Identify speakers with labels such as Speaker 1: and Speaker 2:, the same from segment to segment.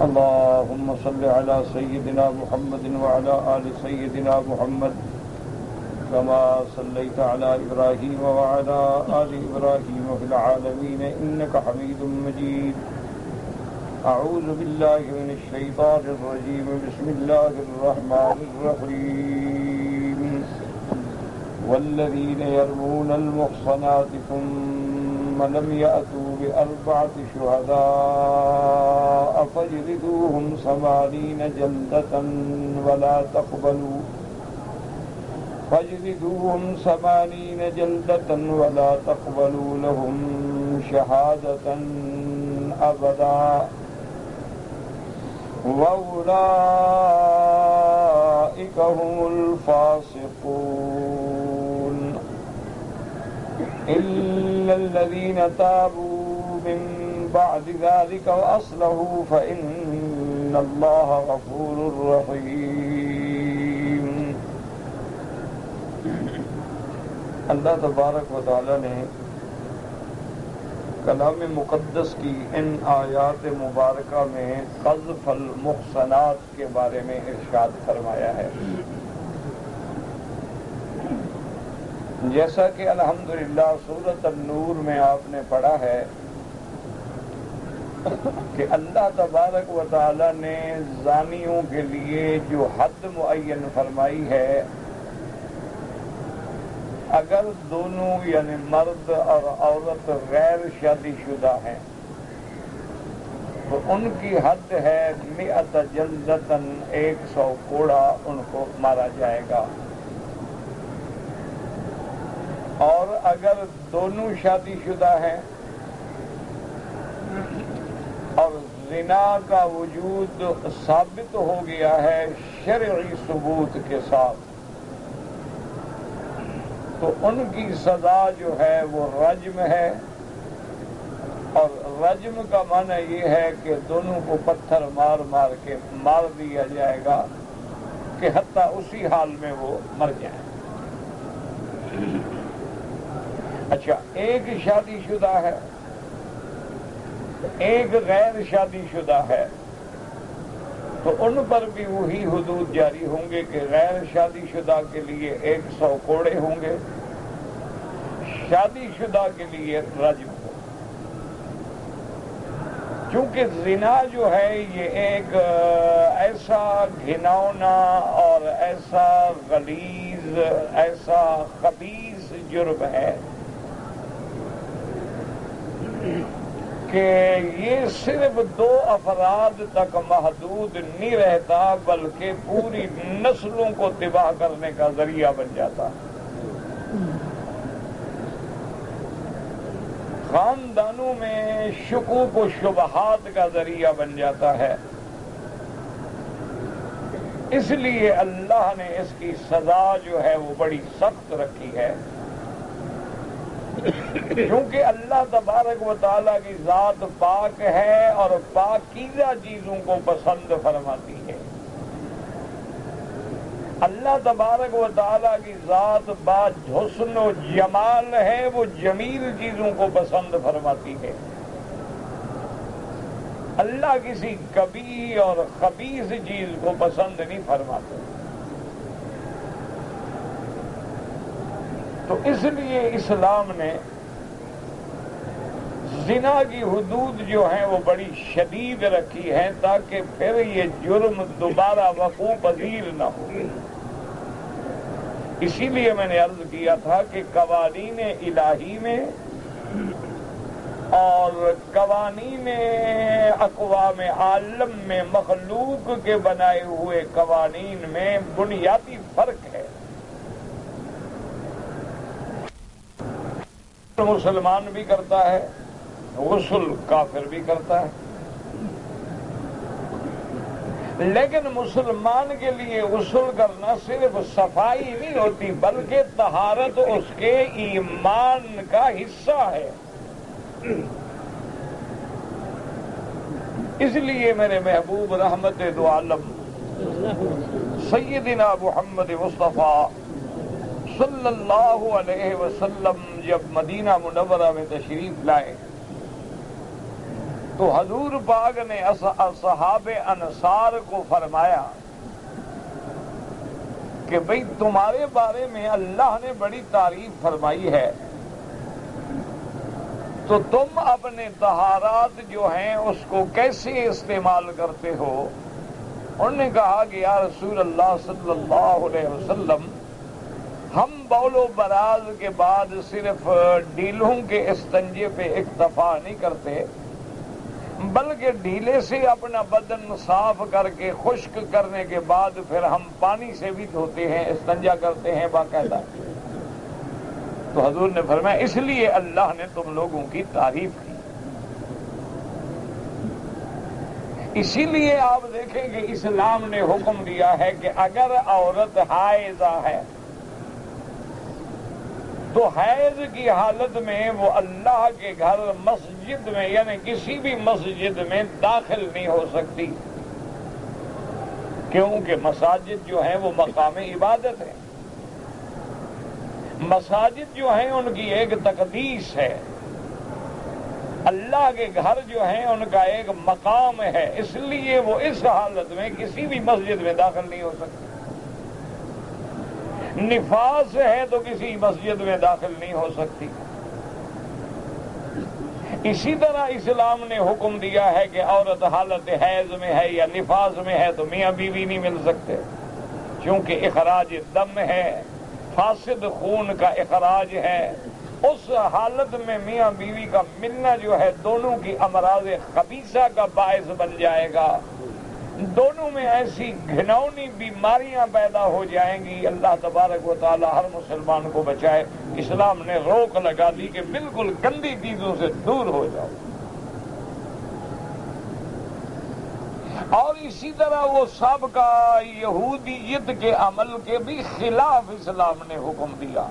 Speaker 1: اللهم صل على سيدنا محمد وعلى آل سيدنا محمد كما صليت على إبراهيم وعلى آل إبراهيم في العالمين إنك حميد مجيد. أعوذ بالله من الشيطان الرجيم. بسم الله الرحمن الرحيم. والذين يرمون المحصنات ثم لم يأتوا بأربعة شهداء فاجلدوهم 80 جلدة ولا تقبلوا لهم شهادة أبدا وأولئك هم الفاسقون إلا الذين تابوا من بعد ذلك وأصلحوا فإن الله غفور رحيم. اللہ تبارک و تعالی نے کلام مقدس کی ان آیات مبارکہ میں قذف المحصنات کے بارے میں ارشاد فرمایا ہے. جیسا کہ الحمدللہ سورۃ النور میں آپ نے پڑھا ہے کہ اللہ تبارک و تعالی نے زانیوں کے لیے جو حد معین فرمائی ہے، اگر دونوں یعنی مرد اور عورت غیر شادی شدہ ہیں تو ان کی حد ہے 100 جلدتن 100 کوڑا ان کو مارا جائے گا. اور اگر دونوں شادی شدہ ہیں اور زنا کا وجود ثابت ہو گیا ہے شرعی ثبوت کے ساتھ، تو ان کی سزا جو ہے وہ رجم ہے. اور رجم کا معنی یہ ہے کہ دونوں کو پتھر مار مار کے مار دیا جائے گا کہ حتیٰ اسی حال میں وہ مر جائیں. اچھا، ایک شادی شدہ ہے، ایک غیر شادی شدہ ہے، تو ان پر بھی وہی حدود جاری ہوں گے کہ غیر شادی شدہ کے لیے 100 کوڑے ہوں گے، شادی شدہ کے لیے رجم ہو. چونکہ زنا جو ہے یہ ایک ایسا گھناؤنا اور ایسا غلیظ، ایسا خبیث جرم ہے کہ یہ صرف 2 افراد تک محدود نہیں رہتا بلکہ پوری نسلوں کو تباہ کرنے کا ذریعہ بن جاتا. خاندانوں میں شکوک و شبہات کا ذریعہ بن جاتا ہے. اس لیے اللہ نے اس کی سزا جو ہے وہ بڑی سخت رکھی ہے، کیونکہ اللہ تبارک و تعالیٰ کی ذات پاک ہے اور پاکیزہ چیزوں کو پسند فرماتی ہے. اللہ تبارک و تعالیٰ کی ذات با حسن و جمال ہے، وہ جمیل چیزوں کو پسند فرماتی ہے. اللہ کسی کبیح اور خبیث چیز کو پسند نہیں فرماتے. تو اس لیے اسلام نے زنا کی حدود جو ہیں وہ بڑی شدید رکھی ہیں تاکہ پھر یہ جرم دوبارہ وقوع پذیر نہ ہو. اسی لیے میں نے عرض کیا تھا کہ قوانین الہی میں اور قوانین اقوام عالم میں مخلوق کے بنائے ہوئے قوانین میں بنیادی فرق ہے. مسلمان بھی کرتا ہے، غسل کافر بھی کرتا ہے، لیکن مسلمان کے لیے غسل کرنا صرف صفائی نہیں ہوتی بلکہ طہارت اس کے ایمان کا حصہ ہے. اس لیے میرے محبوب رحمت دو عالم سیدنا محمد مصطفیٰ صلی اللہ علیہ وسلم جب مدینہ منورہ میں تشریف لائے تو حضور پاک نے اصحاب انصار کو فرمایا کہ بھئی تمہارے بارے میں اللہ نے بڑی تعریف فرمائی ہے، تو تم اپنے طہارات جو ہیں اس کو کیسے استعمال کرتے ہو؟ انہوں نے کہا کہ یا رسول اللہ صلی اللہ علیہ وسلم، ہم بول و براز کے بعد صرف ڈھیلوں کے استنجے پہ اکتفا نہیں کرتے، بلکہ ڈھیلے سے اپنا بدن صاف کر کے خشک کرنے کے بعد پھر ہم پانی سے بھی دھوتے ہیں، استنجا کرتے ہیں باقاعدہ۔ تو حضور نے فرمایا اس لیے اللہ نے تم لوگوں کی تعریف کی۔ اسی لیے آپ دیکھیں کہ اسلام نے حکم دیا ہے کہ اگر عورت حائضہ ہے تو حیض کی حالت میں وہ اللہ کے گھر مسجد میں یعنی کسی بھی مسجد میں داخل نہیں ہو سکتی، کیونکہ مساجد جو ہیں وہ مقام عبادت ہے، مساجد جو ہیں ان کی ایک تقدیس ہے، اللہ کے گھر جو ہیں ان کا ایک مقام ہے، اس لیے وہ اس حالت میں کسی بھی مسجد میں داخل نہیں ہو سکتی۔ نفاس ہے تو کسی مسجد میں داخل نہیں ہو سکتی۔ اسی طرح اسلام نے حکم دیا ہے کہ عورت حالت حیض میں ہے یا نفاس میں ہے تو میاں بیوی نہیں مل سکتے، کیونکہ اخراج دم ہے، فاسد خون کا اخراج ہے۔ اس حالت میں میاں بیوی کا ملنا جو ہے دونوں کی امراض خبیثہ کا باعث بن جائے گا، دونوں میں ایسی گھناؤنی بیماریاں پیدا ہو جائیں گی۔ اللہ تبارک و تعالی ہر مسلمان کو بچائے۔ اسلام نے روک لگا دی کہ بالکل گندی چیزوں سے دور ہو جاؤ۔ اور اسی طرح وہ سابقہ یہودیت کے عمل کے بھی خلاف اسلام نے حکم دیا،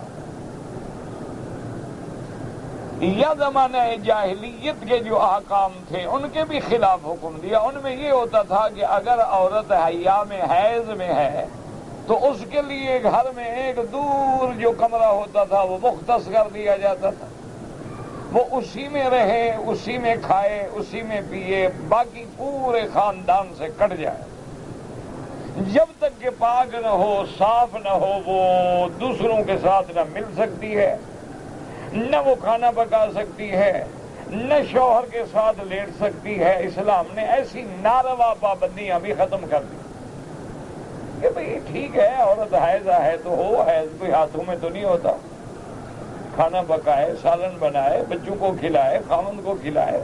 Speaker 1: یا زمانہ جاہلیت کے جو احکام تھے ان کے بھی خلاف حکم دیا۔ ان میں یہ ہوتا تھا کہ اگر عورت ایام حیض میں ہے تو اس کے لیے گھر میں ایک دور جو کمرہ ہوتا تھا وہ مختص کر دیا جاتا تھا، وہ اسی میں رہے، اسی میں کھائے، اسی میں پیے، باقی پورے خاندان سے کٹ جائے۔ جب تک کہ پاک نہ ہو، صاف نہ ہو، وہ دوسروں کے ساتھ نہ مل سکتی ہے، نہ وہ کھانا پکا سکتی ہے، نہ شوہر کے ساتھ لیٹ سکتی ہے۔ اسلام نے ایسی ناروا پابندیاں بھی ختم کر دی کہ بھئی ٹھیک ہے عورت حائضہ ہے تو ہو، حیض کوئی ہاتھوں میں تو نہیں ہوتا، کھانا پکائے، سالن بنائے، بچوں کو کھلائے، خاوند کو کھلائے،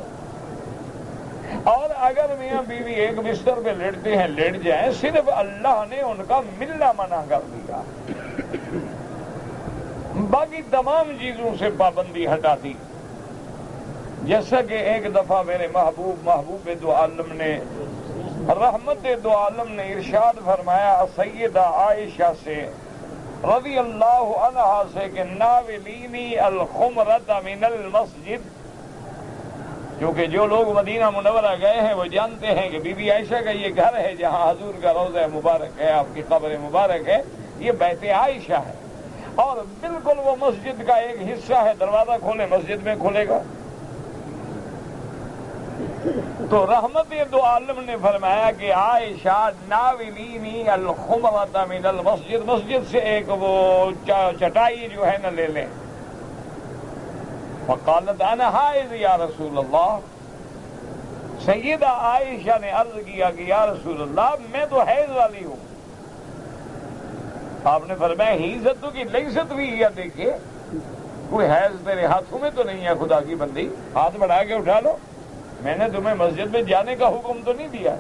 Speaker 1: اور اگر میاں بیوی ایک بستر پہ لیٹتے ہیں لیٹ جائیں، صرف اللہ نے ان کا ملنا منع کر دیا، باقی تمام چیزوں سے پابندی ہٹا دی۔ جیسا کہ ایک دفعہ میرے محبوب دو عالم نے، رحمت دو عالم نے ارشاد فرمایا سیدہ عائشہ سے رضی اللہ عنہا سے کہ ناولینی الخمرۃ من المسجد، کیونکہ جو لوگ مدینہ منورہ گئے ہیں وہ جانتے ہیں کہ بی بی عائشہ کا یہ گھر ہے جہاں حضور کا روضہ مبارک ہے، آپ کی قبر مبارک ہے، یہ بیت عائشہ ہے، اور بالکل وہ مسجد کا ایک حصہ ہے، دروازہ کھولے مسجد میں کھلے گا۔ تو رحمت دو عالم نے فرمایا کہ عائشہ ناولینی الخمرۃ من المسجد، مسجد سے ایک وہ چٹائی جو ہے نہ لے لیں۔ فقالت انا حائض یا رسول اللہ، سیدہ عائشہ نے عرض کیا کہ یا رسول اللہ میں تو حیض والی ہوں۔ آپ نے فرمایا ہیزت کی لیست بھی، یا دیکھیے کوئی حیض تیرے ہاتھوں میں تو نہیں ہے، خدا کی بندی ہاتھ بڑھا کے اٹھا لو، میں نے تمہیں مسجد میں جانے کا حکم تو نہیں دیا،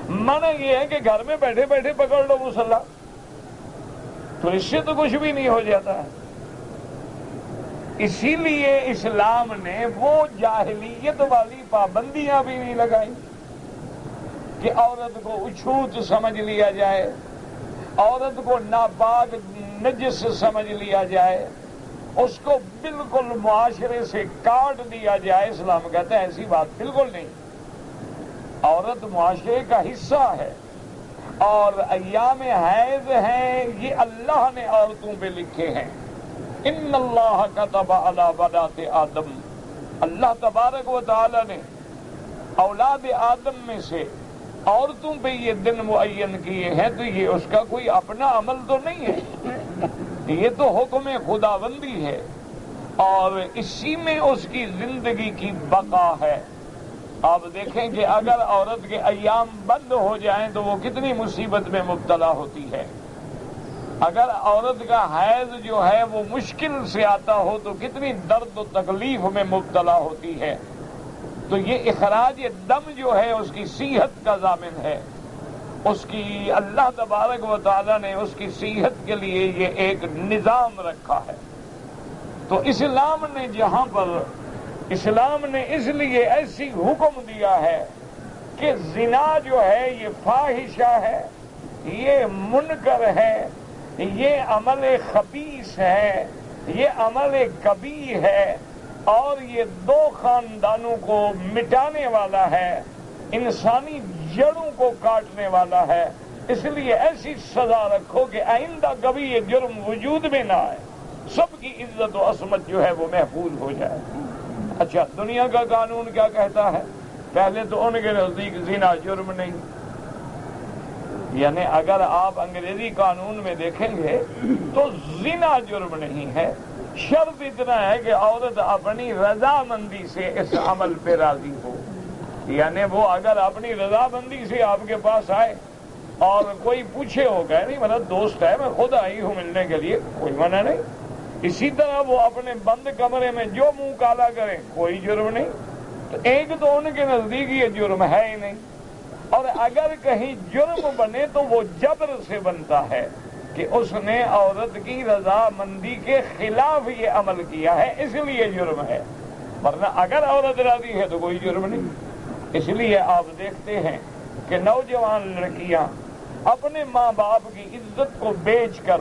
Speaker 1: منع یہ ہے کہ گھر میں بیٹھے بیٹھے پکڑ لو مصلی، تو اس سے تو کچھ بھی نہیں ہو جاتا ہے۔ اسی لیے اسلام نے وہ جاہلیت والی پابندیاں بھی نہیں لگائی کہ عورت کو اچھوت سمجھ لیا جائے، عورت کو ناپاک نجس سمجھ لیا جائے، اس کو بالکل معاشرے سے کاٹ دیا جائے۔ اسلام کہتا ہے ایسی بات بالکل نہیں، عورت معاشرے کا حصہ ہے، اور ایام حیض ہیں یہ اللہ نے عورتوں پہ لکھے ہیں۔ ان اللہ کتب علی بنات آدم اللہ تبارک و تعالی نے اولاد آدم میں سے عورتوں پہ یہ دن معین کیے ہیں، تو یہ اس کا کوئی اپنا عمل تو نہیں ہے، یہ تو حکم خداوندی ہے، اور اسی میں اس کی زندگی کی بقا ہے۔ آپ دیکھیں کہ اگر عورت کے ایام بند ہو جائیں تو وہ کتنی مصیبت میں مبتلا ہوتی ہے، اگر عورت کا حیض جو ہے وہ مشکل سے آتا ہو تو کتنی درد و تکلیف میں مبتلا ہوتی ہے۔ تو یہ اخراج دم جو ہے اس کی صحت کا ضامن ہے، اس کی اللہ تبارک و تعالی نے اس کی صحت کے لیے یہ ایک نظام رکھا ہے۔ تو اسلام نے جہاں پر اسلام نے اس لیے ایسی حکم دیا ہے کہ زنا جو ہے یہ فاحشہ ہے، یہ منکر ہے، یہ عمل خبیث ہے، یہ عمل کبیح ہے، اور یہ دو خاندانوں کو مٹانے والا ہے، انسانی جڑوں کو کاٹنے والا ہے، اس لیے ایسی سزا رکھو کہ آئندہ کبھی یہ جرم وجود میں نہ آئے، سب کی عزت و عصمت جو ہے وہ محفوظ ہو جائے۔ اچھا، دنیا کا قانون کیا کہتا ہے؟ پہلے تو ان کے نزدیک زنا جرم نہیں، یعنی اگر آپ انگریزی قانون میں دیکھیں گے تو زنا جرم نہیں ہے، شرط اتنا ہے کہ عورت اپنی رضامندی سے اس عمل پہ راضی ہو، یعنی وہ اگر اپنی رضامندی سے آپ کے پاس آئے اور کوئی پوچھے ہو کہ نہیں میرا دوست ہے میں خود آئی ہوں ملنے کے لیے، کوئی منع نہیں۔ اسی طرح وہ اپنے بند کمرے میں جو منہ کالا کرے کوئی جرم نہیں۔ تو ایک تو ان کے نزدیک یہ جرم ہے ہی نہیں، اور اگر کہیں جرم بنے تو وہ جبر سے بنتا ہے کہ اس نے عورت کی رضامندی کے خلاف یہ عمل کیا ہے، اس لیے جرم ہے، ورنہ اگر عورت راضی ہے تو کوئی جرم نہیں۔ اس لیے آپ دیکھتے ہیں کہ نوجوان لڑکیاں اپنے ماں باپ کی عزت کو بیچ کر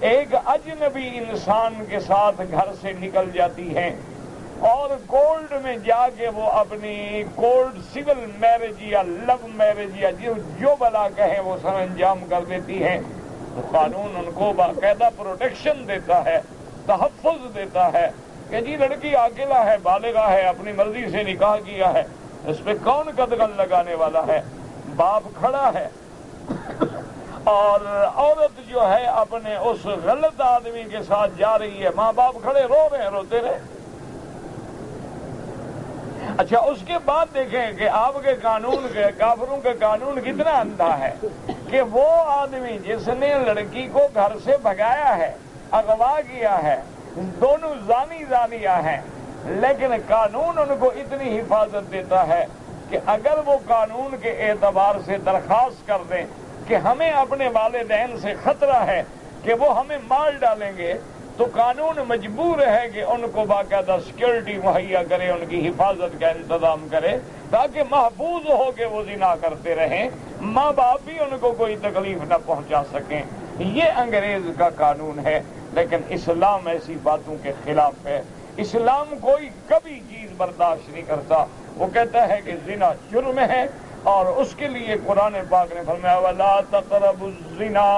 Speaker 1: ایک اجنبی انسان کے ساتھ گھر سے نکل جاتی ہیں، اور کورٹ میں جا کے وہ اپنی کورٹ سول میرج یا لو میرج یا جو بلا کہیں وہ سر انجام کر دیتی ہیں۔ تو قانون ان کو باقاعدہ پروٹیکشن دیتا ہے، تحفظ دیتا ہے کہ جی لڑکی اکیلا ہے، بالغہ ہے، اپنی مرضی سے نکاح کیا ہے، اس پہ کون قدغن لگانے والا ہے؟ باپ کھڑا ہے، اور عورت جو ہے اپنے اس غلط آدمی کے ساتھ جا رہی ہے، ماں باپ کھڑے رو رہے ہیں، روتے رہے۔ اچھا، اس کے بعد دیکھیں کہ آپ کے قانون کے کافروں کا قانون کتنا اندھا ہے کہ وہ آدمی جس نے لڑکی کو گھر سے بھگایا ہے، اغوا کیا ہے، دونوں زانیہ ہیں، لیکن قانون ان کو اتنی حفاظت دیتا ہے کہ اگر وہ قانون کے اعتبار سے درخواست کر دیں کہ ہمیں اپنے والدین سے خطرہ ہے کہ وہ ہمیں مار ڈالیں گے، تو قانون مجبور ہے کہ ان کو باقاعدہ سیکورٹی مہیا کرے، ان کی حفاظت کا انتظام کرے تاکہ محفوظ ہو کے وہ زنا کرتے رہیں، ماں باپ بھی ان کو کوئی تکلیف نہ پہنچا سکیں۔ یہ انگریز کا قانون ہے، لیکن اسلام ایسی باتوں کے خلاف ہے۔ اسلام کوئی کبھی چیز برداشت نہیں کرتا، وہ کہتا ہے کہ زنا جرم ہے، اور اس کے لیے قرآن پاک نے فرمایا وَلَا تَقْرَبُوا الزِّنَا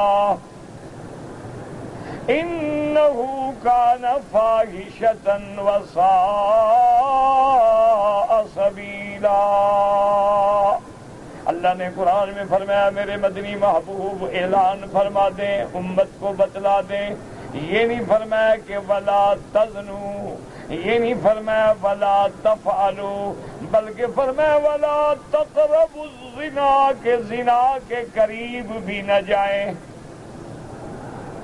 Speaker 1: إِنَّهُ كَانَ فَاحِشَةً وَسَاءَ سَبِيلًا۔ اللہ نے قرآن میں فرمایا میرے مدنی محبوب اعلان فرما دیں، امت کو بتلا دیں، یہ نہیں فرمایا کہ وَلَا تَزْنُوا، یہ نہیں فرمایا وَلَا تَفْعَلُوا، بلکہ فرمایا وَلَا تَقْرَبُوا الزِّنَا، کہ زنا کے قریب بھی نہ جائیں۔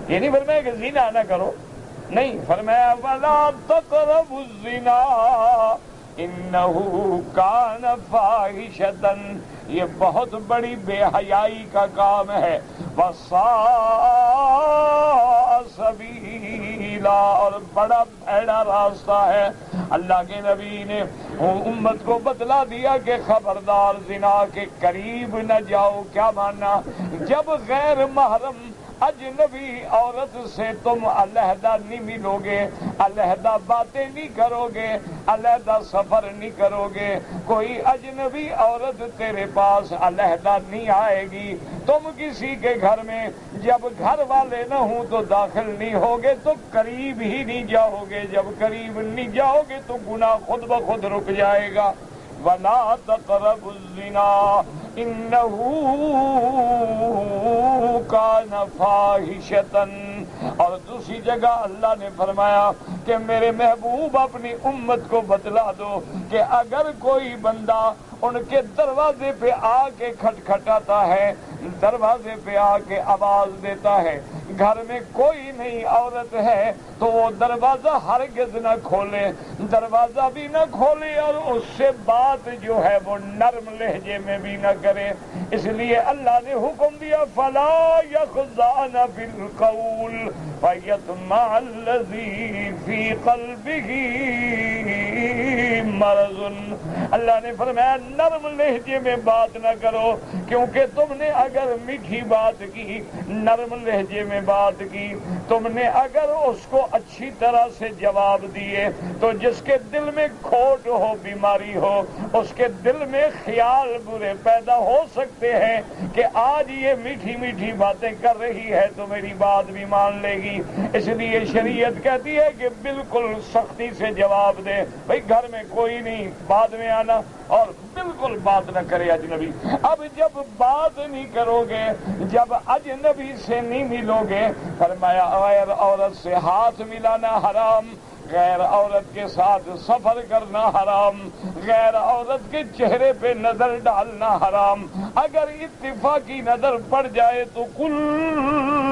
Speaker 1: یہ نہیں فرمایا کہ زنا نہ کرو، نہیں، فرمایا وَلَا تَقْرَبُوا الزِّنَا إِنَّهُ كَانَ فَاحِشَةً، یہ بہت بڑی بے حیائی کا کام ہے، وَسَاءَ سَبِيلًا، اور بڑا بھیڑا راستہ ہے۔ اللہ کے نبی نے امت کو بتلا دیا کہ خبردار زنا کے قریب نہ جاؤ۔ کیا ماننا؟ جب غیر محرم اجنبی عورت سے تم علیحدہ نہیں ملو گے، علیحدہ باتیں نہیں کرو گے، علیحدہ سفر نہیں کرو گے، کوئی اجنبی عورت تیرے پاس علیحدہ نہیں آئے گی۔ تم کسی کے گھر میں جب گھر والے نہ ہوں تو داخل نہیں ہوگے تو قریب ہی نہیں جاؤ گے، جب قریب نہیں جاؤ گے تو گناہ خود بخود رک جائے گا۔ وَلَا تَقْرَبُوا الزِّنَا إِنَّهُ كَانَ فَاحِشَةً۔ اور دوسری جگہ اللہ نے فرمایا کہ میرے محبوب اپنی امت کو بتلا دو کہ اگر کوئی بندہ ان کے دروازے پہ آ کے کھٹکھٹاتا ہے، دروازے پہ آ کے آواز دیتا ہے، گھر میں کوئی نئی عورت ہے تو وہ دروازہ ہرگز نہ کھولے، دروازہ بھی نہ کھولے اور اس سے بات جو ہے وہ نرم لہجے میں بھی نہ کرے۔ اس لیے اللہ نے حکم دیا فَلَا يَخْضَعْنَ بِالْقَوْلِ فَيَطْمَعَ الَّذِي فِي قَلْبِهِ مَرَضٌ۔ اللہ نے فرمایا نرم لہجے میں بات نہ کرو، کیونکہ تم نے اگر میٹھی بات کی، نرم لہجے میں بات کی، تم نے اگر اس کو اچھی طرح سے جواب دیے تو جس کے دل میں کھوٹ ہو، بیماری ہو، اس کے دل میں خیال برے پیدا ہو سکتے ہیں کہ آج یہ میٹھی میٹھی باتیں کر رہی ہے تو میری بات بھی مان لے گی۔ اس لیے شریعت کہتی ہے کہ بالکل سختی سے جواب دے، بھئی گھر میں کوئی نہیں، بعد میں آنا، اور بالکل بات نہ کرے اجنبی۔ اب جب بات نہیں کرو گے، جب اجنبی سے نہیں ملو گے، فرمایا غیر عورت سے ہاتھ ملانا حرام، غیر عورت کے ساتھ سفر کرنا حرام، غیر عورت کے چہرے پہ نظر ڈالنا حرام۔ اگر اتفاقی نظر پڑ جائے تو کل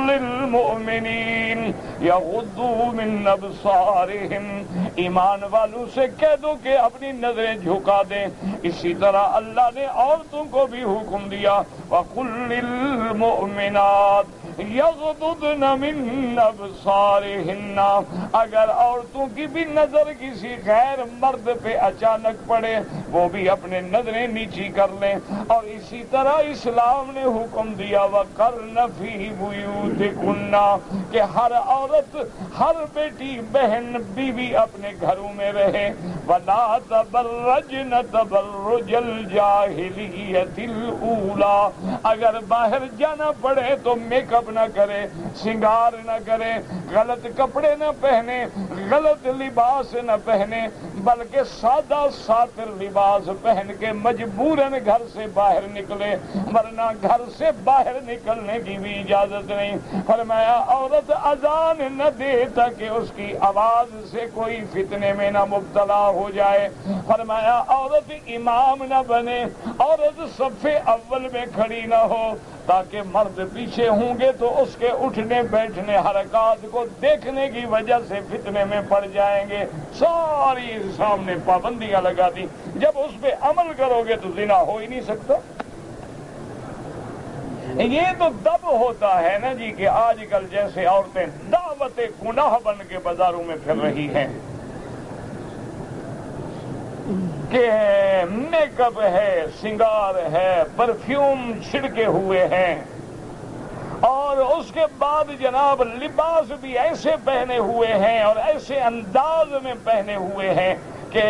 Speaker 1: للمؤمنین یغضوا من ابصارہم، ایمان والوں سے کہہ دو کہ اپنی نظریں جھکا دیں۔ اسی طرح اللہ نے عورتوں کو بھی حکم دیا وَقُلْ لِلْمُؤْمِنَاتِ یغضضن من ابصارہن، اگر عورتوں کی بھی نظر کسی غیر مرد پہ اچانک پڑے وہ بھی اپنے نظریں نیچی کر لیں۔ اور اسی طرح اسلام نے حکم دیا وَقَرْنَ فِي بُيُوتِكُنَّ، کہ ہر عورت، ہر بیٹی بہن بیوی اپنے گھروں میں رہے۔ وَلَا تَبَرَّجْنَ تَبَرُّجَ الْجَاهِلِيَّةِ الْأُولَى، اگر باہر جانا پڑے تو میک اپ نہ کرے، سنگار نہ کرے، غلط کپڑے نہ پہنے، غلط لباس نہ پہنے، بلکہ سادہ ساتر لباس پہن کے مجبوراً گھر سے باہر نکلے، ورنہ گھر سے باہر نکلنے کی بھی اجازت نہیں۔ فرمایا عورت اذان نہ دے تاکہ اس کی آواز سے کوئی فتنے میں نہ مبتلا ہو جائے۔ فرمایا عورت امام نہ بنے، عورت صف اول میں کھڑی نہ ہو تاکہ مرد پیچھے ہوں گے تو اس کے اٹھنے بیٹھنے حرکات کو دیکھنے کی وجہ سے فتنے میں پڑ جائیں گے۔ ساری سامنے پابندیاں لگا دی، جب اس پہ عمل کرو گے تو زنا ہو ہی نہیں سکتا۔ یہ تو تب ہوتا ہے نا جی کہ آج کل جیسے عورتیں دعوت گناہ بن کے بازاروں میں پھر رہی ہیں کہ میک اپ ہے، سنگار ہے، پرفیوم چھڑکے ہوئے ہیں، اور اس کے بعد جناب لباس بھی ایسے پہنے ہوئے ہیں اور ایسے انداز میں پہنے ہوئے ہیں کہ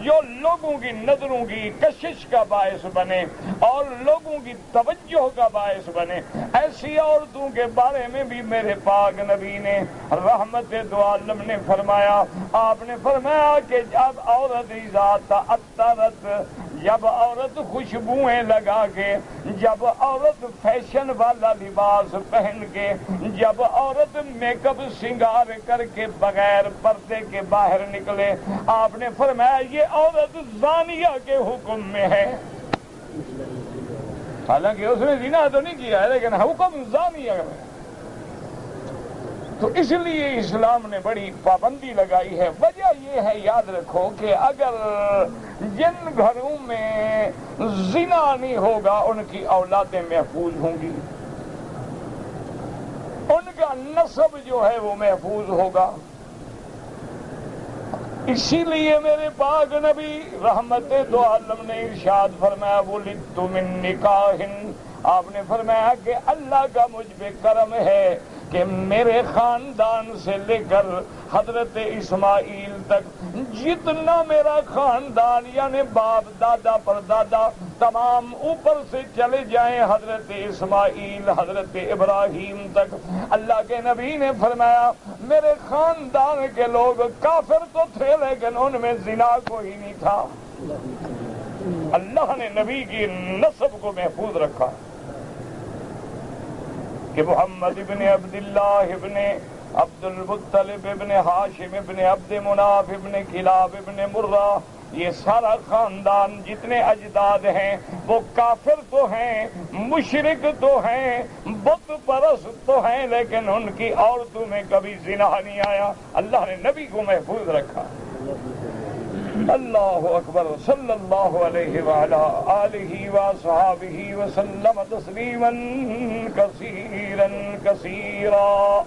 Speaker 1: جو لوگوں کی نظروں کی کشش کا باعث بنے اور لوگوں کی توجہ کا باعث بنے۔ ایسی عورتوں کے بارے میں بھی میرے پاک نبی نے رحمت دو عالم نے فرمایا، آپ نے فرمایا کہ جب عورت ذات عطرت، جب عورت خوشبوئیں لگا کے، جب عورت فیشن والا لباس پہن کے، جب عورت میک اپ سنگار کر کے بغیر پردے کے باہر نکلے، آپ نے فرمایا یہ عورت زانیہ کے حکم میں ہے۔ حالانکہ اس نے زنا تو نہیں کیا ہے لیکن حکم زانیہ میں۔ تو اس لیے اسلام نے بڑی پابندی لگائی ہے۔ وجہ یہ ہے، یاد رکھو کہ اگر جن گھروں میں زنا نہیں ہوگا ان کی اولادیں محفوظ ہوں گی، ان کا نسب جو ہے وہ محفوظ ہوگا۔ اسی لیے میرے پاک نبی رحمت دو عالم نے ارشاد فرمایا وَلِدتُّ مِن نِکَاحٍ، آپ نے فرمایا کہ اللہ کا مجھ پہ کرم ہے کہ میرے خاندان سے لے کر حضرت اسماعیل تک جتنا میرا خاندان یعنی باپ دادا پر دادا تمام اوپر سے چلے جائیں حضرت اسماعیل حضرت ابراہیم تک، اللہ کے نبی نے فرمایا میرے خاندان کے لوگ کافر تو تھے لیکن ان میں زنا کوئی نہیں تھا۔ اللہ نے نبی کی نسب کو محفوظ رکھا کہ محمد ابن عبداللہ ابن عبد المطلب ابن ہاشم ابن عبد مناف ابن کلاب ابن مرہ، یہ سارا خاندان جتنے اجداد ہیں وہ کافر تو ہیں، مشرک تو ہیں، بت پرست تو ہیں، لیکن ان کی عورتوں میں کبھی زنا نہیں آیا۔ اللہ نے نبی کو محفوظ رکھا۔ اللہ اکبر، صلی اللہ علیہ وعلی آلہ وصحابہ وسلم تسلیما کثیرا کثیرا۔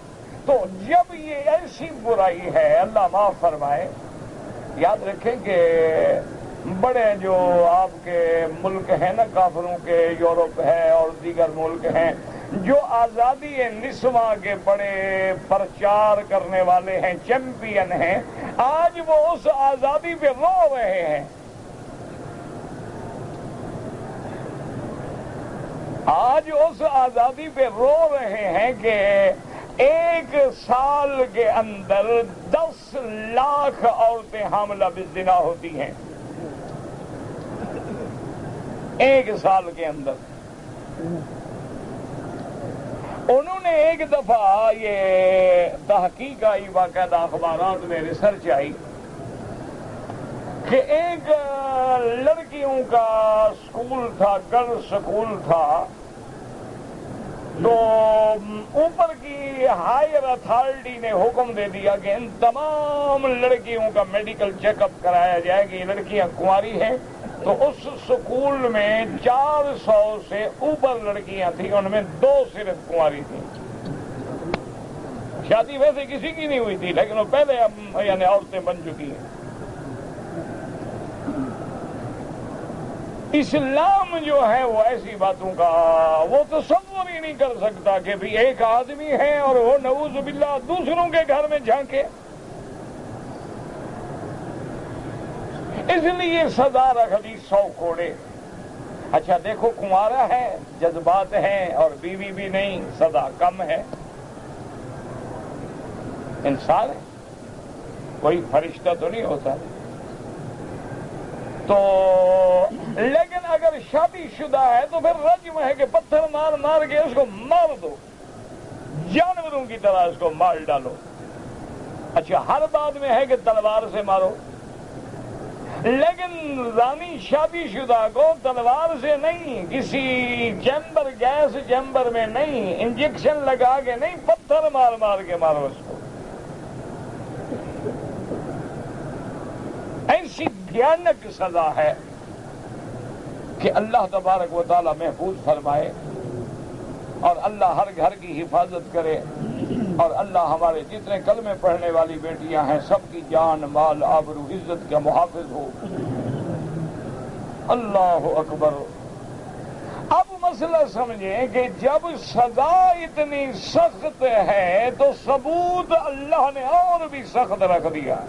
Speaker 1: تو جب یہ ایسی برائی ہے، اللہ معاف فرمائے، یاد رکھیں کہ بڑے جو آپ کے ملک ہیں نا کافروں کے، یورپ ہے اور دیگر ملک ہیں، جو آزادی نسواں کے بڑے پرچار کرنے والے ہیں، چیمپئن ہیں، آج وہ اس آزادی پہ رو رہے ہیں۔ آج اس آزادی پہ رو رہے ہیں کہ ایک سال کے اندر 10 لاکھ عورتیں حاملہ بالزنا ہوتی ہیں، ایک سال کے اندر۔ انہوں نے ایک دفعہ یہ تحقیق آئی، باقاعدہ اخبارات میں ریسرچ آئی کہ ایک لڑکیوں کا سکول تھا، گرلز سکول تھا، تو اوپر کی ہائر اتھارٹی نے حکم دے دیا کہ ان تمام لڑکیوں کا میڈیکل چیک اپ کرایا جائے کہ یہ لڑکیاں کنواری ہیں۔ تو اس سکول میں 400 سے اوپر لڑکیاں تھیں، ان میں 2 صرف کنواری تھیں۔ شادی ویسے کسی کی نہیں ہوئی تھی لیکن وہ پہلے یعنی عورتیں بن چکی ہیں۔ اسلام جو ہے وہ ایسی باتوں کا وہ تصور ہی نہیں کر سکتا کہ بھی ایک آدمی ہے اور وہ نعوذ باللہ دوسروں کے گھر میں جھانکے۔ اس لیے سزا رکھ دی 100 کوڑے۔ اچھا دیکھو کنوارا ہے، جذبات ہیں اور بیوی بھی نہیں، سزا کم ہے۔ انسان ہے، کوئی فرشتہ تو نہیں ہوتا۔ تو لیکن اگر شادی شدہ ہے تو پھر رجم ہے کہ پتھر مار مار کے اس کو مار دو، جانوروں کی طرح اس کو مار ڈالو۔ اچھا ہر بات میں ہے کہ تلوار سے مارو، لیکن زانی شادی شدہ کو تلوار سے نہیں، کسی چیمبر گیس چیمبر میں نہیں، انجیکشن لگا کے نہیں، پتھر مار مار کے مارو اس کو۔ ایسی بھیانک سزا ہے کہ اللہ تبارک و تعالی محفوظ فرمائے اور اللہ ہر گھر کی حفاظت کرے، اور اللہ ہمارے جتنے کلمے پڑھنے والی بیٹیاں ہیں سب کی جان مال آبرو عزت کا محافظ ہو۔ اللہ اکبر۔ اب مسئلہ سمجھیں کہ جب سزا اتنی سخت ہے تو ثبوت اللہ نے اور بھی سخت رکھ دیا۔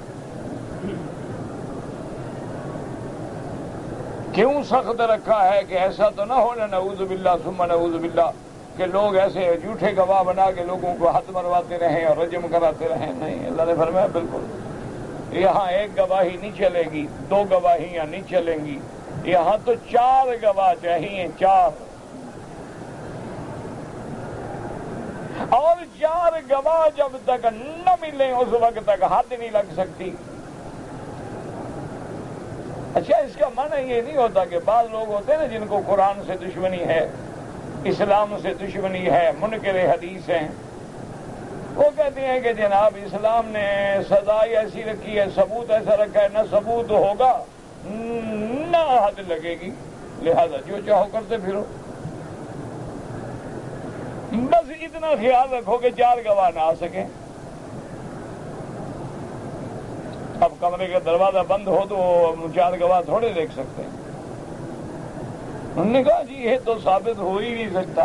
Speaker 1: کیوں سخت رکھا ہے کہ ایسا تو نہ ہونا نعوذ باللہ ثم نعوذ باللہ کہ لوگ ایسے جھوٹے گواہ بنا کے لوگوں کو حد مرواتے رہیں اور رجم کراتے رہیں۔ نہیں، اللہ نے فرمایا بالکل یہاں ایک گواہی نہیں چلے گی، 2 گواہیاں نہیں چلیں گی، یہاں تو 4 گواہ چاہیے، 4، اور 4 گواہ جب تک نہ ملیں اس وقت تک حد نہیں لگ سکتی۔ اچھا اس کا معنی یہ نہیں ہوتا کہ بعض لوگ ہوتے ہیں نا جن کو قرآن سے دشمنی ہے، اسلام سے دشمنی ہے، منکر حدیث ہیں، وہ کہتے ہیں کہ جناب اسلام نے سزا ایسی رکھی ہے، ثبوت ایسا رکھا ہے، نہ ثبوت ہوگا نہ حد لگے گی، لہذا جو چاہو کرتے پھرو۔ بس اتنا خیال رکھو کہ 4 گواہ نہ آ سکیں۔ اب کمرے کا دروازہ بند ہو تو 4 گواہ تھوڑے دیکھ سکتے ہیں۔ انہوں نے کہا جی یہ تو ثابت ہو ہی نہیں سکتا۔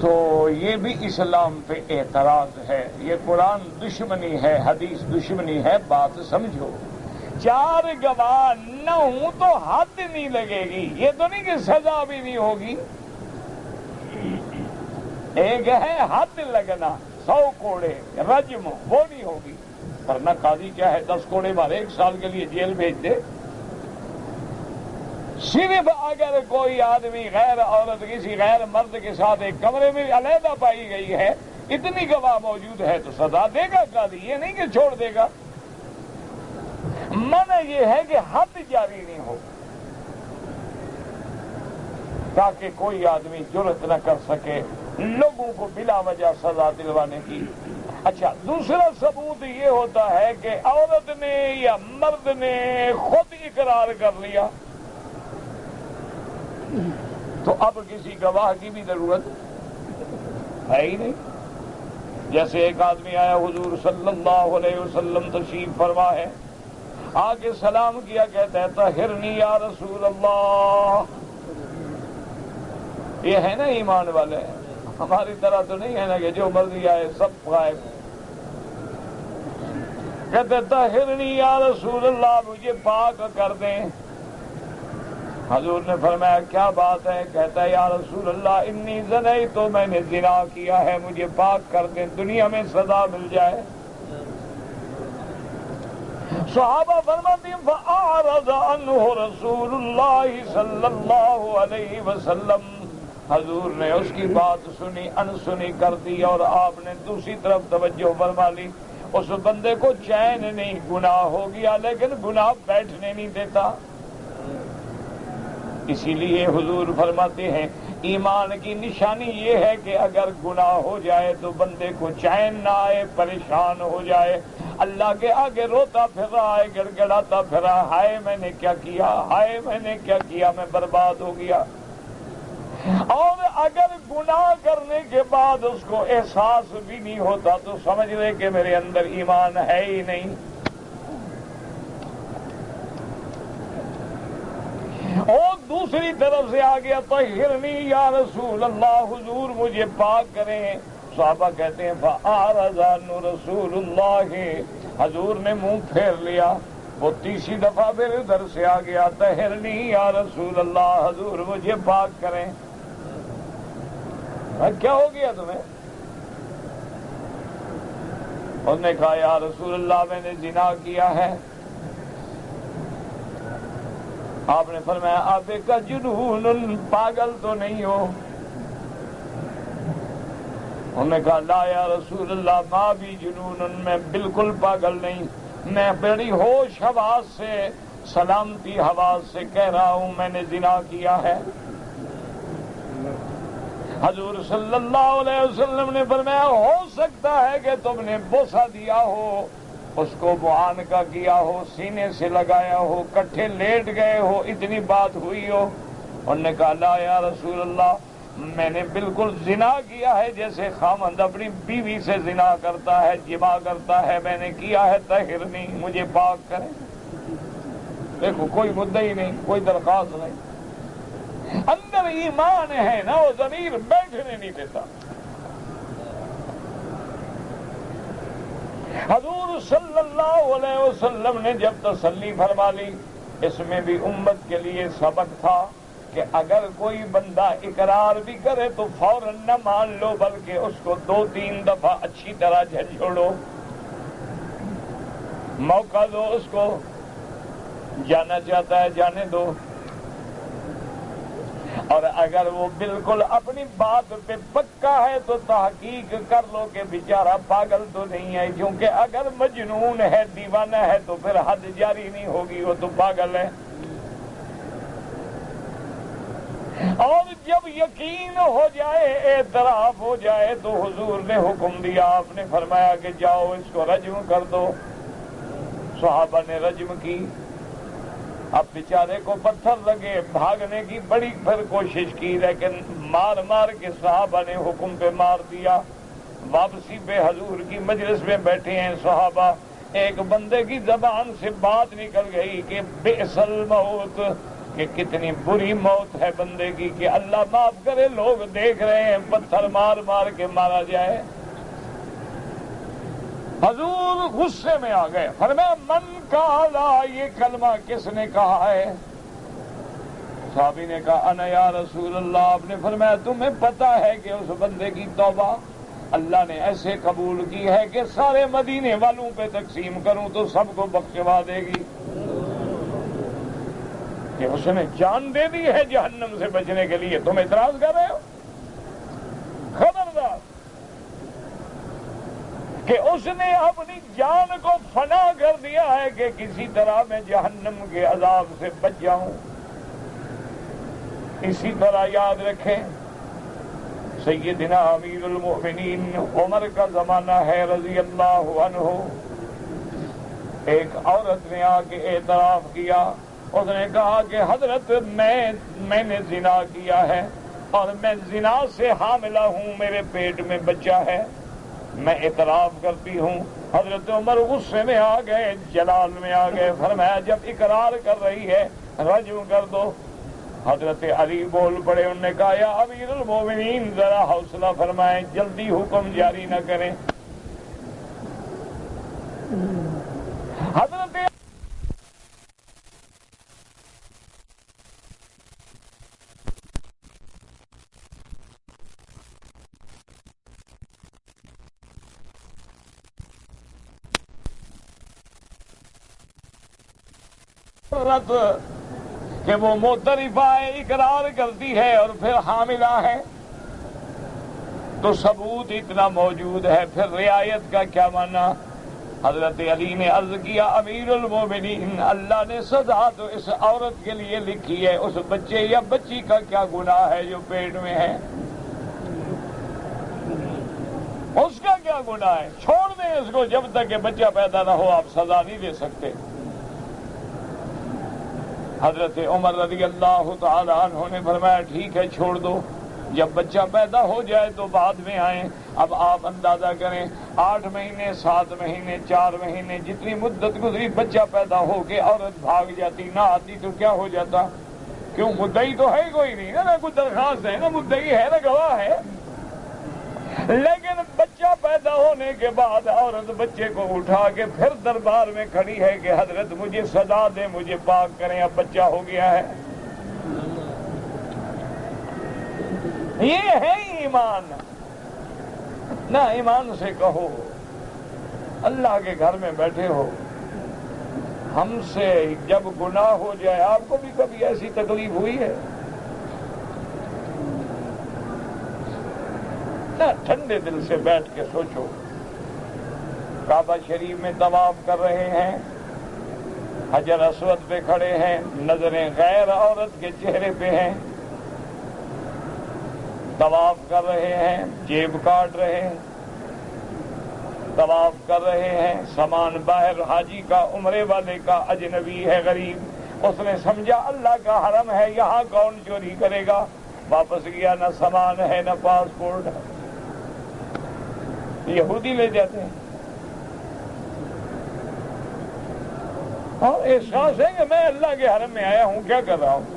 Speaker 1: تو یہ بھی اسلام پہ اعتراض ہے، یہ قرآن دشمنی ہے، حدیث دشمنی ہے، بات سمجھو۔ 4 گواہ نہ ہوں تو حد نہیں لگے گی، یہ تو نہیں کہ سزا بھی نہیں ہوگی۔ ایک ہے حد لگنا، 100 کوڑے رجم، وہ نہیں ہوگی، ورنہ قاضی کیا ہے 10 کوڑے مارے 1 سال کے لیے جیل بھیج دے۔ صرف اگر کوئی آدمی غیر عورت کسی غیر مرد کے ساتھ ایک کمرے میں علیحدہ پائی گئی ہے، اتنی گواہ موجود ہے تو سزا دے گا قاضی، یہ نہیں کہ چھوڑ دے گا۔ منع یہ ہے کہ حد جاری نہیں ہو، تاکہ کوئی آدمی جرأت نہ کر سکے لوگوں کو بلا وجہ سزا دلوانے کی۔ اچھا، دوسرا ثبوت یہ ہوتا ہے کہ عورت نے یا مرد نے خود اقرار کر لیا، تو اب کسی گواہ کی بھی ضرورت ہے ہی نہیں۔ جیسے ایک آدمی آیا، حضور صلی اللہ علیہ وسلم تشریف فرما ہے، آگے سلام کیا، کہتا ہے طہرنی یا رسول اللہ۔ یہ ہے نا ایمان والے، ہماری طرح تو نہیں ہے نا کہ جو مرضی آئے سب غائب۔ کہتے طہرنی یا رسول اللہ، مجھے پاک کر دیں۔ حضور نے فرمایا کیا بات ہے؟ کہتا ہے یا رسول اللہ انی زنیت، تو میں نے زنا کیا ہے، مجھے پاک کر دیں، دنیا میں سزا مل جائے۔ صحابہ فرماتے ہیں فأعرض عنہ رسول اللہ صلی اللہ علیہ وسلم، حضور نے اس کی بات سنی، انسنی کر دی، اور آپ نے دوسری طرف توجہ فرما لی۔ اس بندے کو چین نہیں، گناہ ہو گیا لیکن گناہ بیٹھنے نہیں دیتا۔ اسی لیے حضور فرماتے ہیں ایمان کی نشانی یہ ہے کہ اگر گناہ ہو جائے تو بندے کو چین نہ آئے، پریشان ہو جائے، اللہ کے آگے روتا پھر رہا ہے، گڑ گڑاتا پھر رہا، ہائے میں نے کیا کیا، ہائے میں نے کیا کیا، میں برباد ہو گیا۔ اور اگر گناہ کرنے کے بعد اس کو احساس بھی نہیں ہوتا تو سمجھ لے کہ میرے اندر ایمان ہے ہی نہیں۔ اور دوسری طرف سے آ گیا طہرنی یا رسول اللہ، حضور مجھے پاک کریں۔ صحابہ کہتے ہیں فأعرض عنہ رسول اللہ، حضور نے منہ پھیر لیا۔ وہ تیسری دفعہ پھر ادھر سے آ گیا طہرنی یا رسول اللہ، حضور مجھے پاک کریں۔ کیا ہو گیا تمہیں؟ انہوں نے کہا یا رسول اللہ میں نے زنا کیا ہے۔ آپ نے فرمایا آپ کا جنون، پاگل تو نہیں ہو؟ انہوں نے کہا لا یا رسول اللہ ما بھی جنون، میں بالکل پاگل نہیں، میں بڑی ہوش حواس سے، سلامتی حواس سے کہہ رہا ہوں میں نے زنا کیا ہے۔ حضور صلی اللہ علیہ وسلم نے فرمایا ہو سکتا ہے کہ تم نے بوسہ دیا ہو، اس کو معانقہ کیا ہو، سینے سے لگایا ہو، کٹھے لیٹ گئے ہو، اتنی بات ہوئی ہو۔ انہوں نے کہا لا یا رسول اللہ میں نے بالکل زنا کیا ہے، جیسے خاوند اپنی بیوی سے زنا کرتا ہے، جماع کرتا ہے، میں نے کیا ہے، طہرنی مجھے پاک کریں۔ دیکھو کوئی مدعی نہیں، کوئی درخواست نہیں، اندر ایمان ہے نا، وہ ضمیر بیٹھنے نہیں دیتا۔ حضور صلی اللہ علیہ وسلم نے جب تسلی فرما لی، اس میں بھی امت کے لیے سبق تھا کہ اگر کوئی بندہ اقرار بھی کرے تو فوراً نہ مان لو، بلکہ اس کو 2-3 دفعہ اچھی طرح جھنجھوڑو، موقع دو اس کو، جانا چاہتا ہے جانے دو۔ اور اگر وہ بالکل اپنی بات پہ پکا ہے تو تحقیق کر لو کہ بیچارہ پاگل تو نہیں ہے، کیونکہ اگر مجنون ہے، دیوانہ ہے تو پھر حد جاری نہیں ہوگی، وہ تو پاگل ہے۔ اور جب یقین ہو جائے، اعتراف ہو جائے، تو حضور نے حکم دیا، آپ نے فرمایا کہ جاؤ اس کو رجم کر دو۔ صحابہ نے رجم کی۔ اب بیچارے کو پتھر لگے، بھاگنے کی بڑی پھر کوشش کی، لیکن مار مار کے صحابہ نے حکم پہ مار دیا۔ واپسی پہ حضور کی مجلس میں بیٹھے ہیں صحابہ، ایک بندے کی زبان سے بات نکل گئی کہ بئس الموت، کہ کتنی بری موت ہے بندے کی کہ اللہ معاف کرے لوگ دیکھ رہے ہیں پتھر مار مار کے مارا جائے. حضور غصے میں آ گئے. فرمایا من قالا، یہ کلمہ کس نے کہا ہے؟ صحابی نے کہا انا یا رسول اللہ. آپ نے فرمایا تمہیں پتا ہے کہ اس بندے کی توبہ اللہ نے ایسے قبول کی ہے کہ سارے مدینے والوں پہ تقسیم کروں تو سب کو بخشوا دے گی. کہ اس نے جان دے دی ہے جہنم سے بچنے کے لیے، تم اعتراض کر رہے ہو؟ خبردار کہ اس نے اپنی جان کو فنا کر دیا ہے کہ کسی طرح میں جہنم کے عذاب سے بچ جاؤں. اسی طرح یاد رکھیں سیدنا امیر المؤمنین عمر کا زمانہ ہے رضی اللہ عنہ. ایک عورت نے آ کے اعتراف کیا. اس نے کہا کہ حضرت میں نے زنا کیا ہے اور میں زنا سے حاملہ ہوں، میرے پیٹ میں بچہ ہے، میں اعتراف کرتی ہوں. حضرت عمر غصے میں آ گئے، جلال میں آ گئے. فرمایا جب اقرار کر رہی ہے رجم کر دو. حضرت علی بول پڑے. انہوں نے کہا یا امیر المومنین ذرا حوصلہ فرمائیں، جلدی حکم جاری نہ کریں. حضرت کہ وہ معترفہ ہے، اقرار کرتی ہے اور پھر حاملہ ہے تو ثبوت اتنا موجود ہے، پھر رعایت کا کیا معنی؟ حضرت علی نے عرض کیا امیر المومنین اللہ نے سزا تو اس عورت کے لیے لکھی ہے، اس بچے یا بچی کا کیا گناہ ہے جو پیٹ میں ہے؟ اس کا کیا گناہ ہے؟ چھوڑ دیں اس کو، جب تک کہ بچہ پیدا نہ ہو آپ سزا نہیں دے سکتے. حضرت عمر رضی اللہ تعالی عنہ نے فرمایا ٹھیک ہے چھوڑ دو، جب بچہ پیدا ہو جائے تو بعد میں آئیں. اب آپ اندازہ کریں 8 مہینے 7 مہینے 4 مہینے جتنی مدت گزری بچہ پیدا ہو کے عورت بھاگ جاتی نہ آتی تو کیا ہو جاتا؟ کیوں مدعی تو ہے کوئی نہیں نہ کوئی درخواست ہے، نہ مدعی ہے نہ گواہ ہے. لیکن بچہ پیدا ہونے کے بعد عورت بچے کو اٹھا کے پھر دربار میں کھڑی ہے کہ حضرت مجھے سزا دیں، مجھے پاک کریں، اب بچہ ہو گیا ہے. یہ ہے ایمان. نہ ایمان سے کہو اللہ کے گھر میں بیٹھے ہو، ہم سے جب گناہ ہو جائے. آپ کو بھی کبھی ایسی تکلیف ہوئی ہے؟ ٹھنڈے دل سے بیٹھ کے سوچو. کعبہ شریف میں طواف کر رہے ہیں، حجر اسود پہ کھڑے ہیں، نظریں غیر عورت کے چہرے پہ ہیں، طواف کر رہے ہیں، جیب کاٹ رہے ہیں، طواف کر رہے ہیں. سامان باہر حاجی کا عمرے والے کا اجنبی ہے غریب، اس نے سمجھا اللہ کا حرم ہے یہاں کون چوری کرے گا. واپس گیا، نہ سامان ہے نہ پاسپورٹ ہے. یہودی لے جاتے ہیں اور احساس ہے کہ میں اللہ کے حرم میں آیا ہوں، کیا کر رہا ہوں.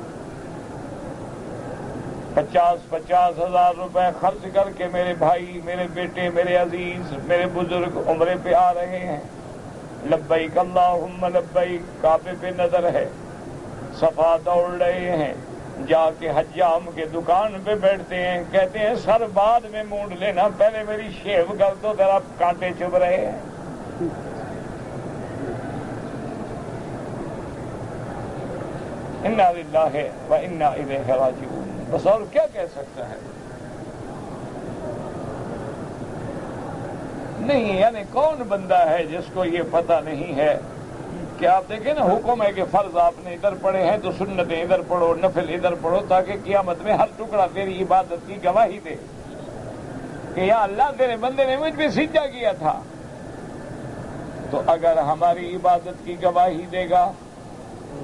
Speaker 1: 50,000 روپے خرچ کر کے میرے بھائی، میرے بیٹے، میرے عزیز، میرے بزرگ عمرے پہ آ رہے ہیں. لبیک اللہم لبیک، کعبے پہ نظر ہے، صفا دوڑ رہے ہیں. جا کے حجام کے دکان پہ بیٹھتے ہیں، کہتے ہیں سر بعد میں مونڈ لینا، پہلے میری شیو کر دو، ذرا کانٹے چبھ رہے ہیں. انا للہ و انا الیہ راجعون. بس اور کیا کہہ سکتا ہے؟ نہیں یعنی کون بندہ ہے جس کو یہ پتہ نہیں ہے کہ آپ دیکھیں نا حکم ہے کہ فرض آپ نے ادھر پڑھے ہیں تو سنتیں ادھر پڑھو، نفل ادھر پڑھو، تاکہ قیامت میں ہر ٹکڑا تیری عبادت کی گواہی دے کہ یا اللہ تیرے بندے نے مجھ پہ سجدہ کیا تھا. تو اگر ہماری عبادت کی گواہی دے گا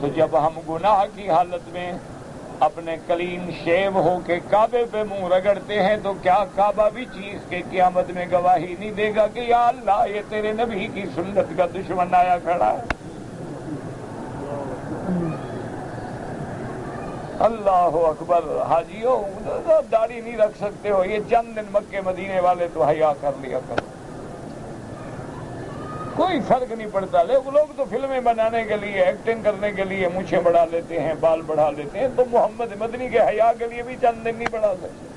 Speaker 1: تو جب ہم گناہ کی حالت میں اپنے کلین شیو ہو کے کعبے پہ منہ رگڑتے ہیں تو کیا کعبہ بھی چیخ کے قیامت میں گواہی نہیں دے گا کہ یا اللہ یہ تیرے نبی کی سنت کا دشمن آیا کھڑا ہے؟ اللہ اکبر. حاجیوں داڑھی نہیں رکھ سکتے ہو, یہ چند دن مکے مدینے والے تو حیا کر لیا کرو, کوئی فرق نہیں پڑتا. لوگ تو فلمیں بنانے کے لیے, ایکٹنگ کرنے کے لیے مونچھیں بڑھا لیتے ہیں, بال بڑھا لیتے ہیں, تو محمد مدنی کے حیا کے لیے بھی چند دن نہیں بڑھا سکتے.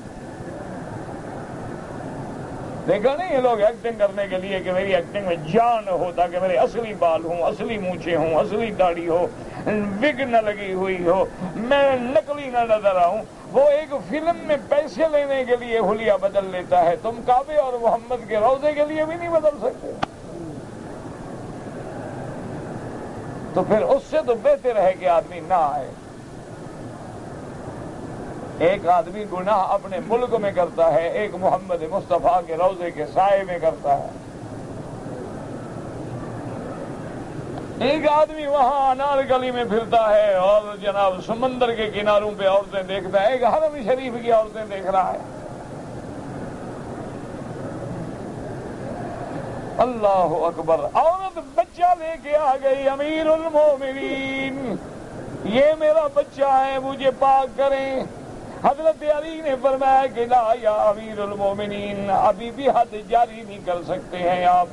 Speaker 1: دیکھا نہیں یہ لوگ ایکٹنگ کرنے کے لیے کہ میری ایکٹنگ میں جان ہو, تاکہ میرے اصلی بال ہوں, اصلی مونچھیں ہوں, اصلی داڑھی ہو, وگ نہ لگی ہوئی ہو, میں نقلی نہ نظر آؤں. وہ ایک فلم میں پیسے لینے کے لیے حلیہ بدل لیتا ہے, تم کعبے اور محمد کے روضے کے لیے بھی نہیں بدل سکتے. تو پھر اس سے تو بہتر ہے کہ آدمی نہ آئے. ایک آدمی گناہ اپنے ملک میں کرتا ہے, ایک محمد مصطفیٰ کے روضے کے سائے میں کرتا ہے. ایک آدمی وہاں انار گلی میں پھرتا ہے اور جناب سمندر کے کناروں پہ عورتیں دیکھتا ہے, ایک حرم شریف کی عورتیں دیکھ رہا ہے. اللہ اکبر. عورت بچہ لے کے آ گئی, امیر المومنین یہ میرا بچہ ہے, مجھے پاک کریں. حضرت علی نے فرمایا کہ لا یا امیر المومنین, ابھی بھی حد جاری نہیں کر سکتے ہیں آپ.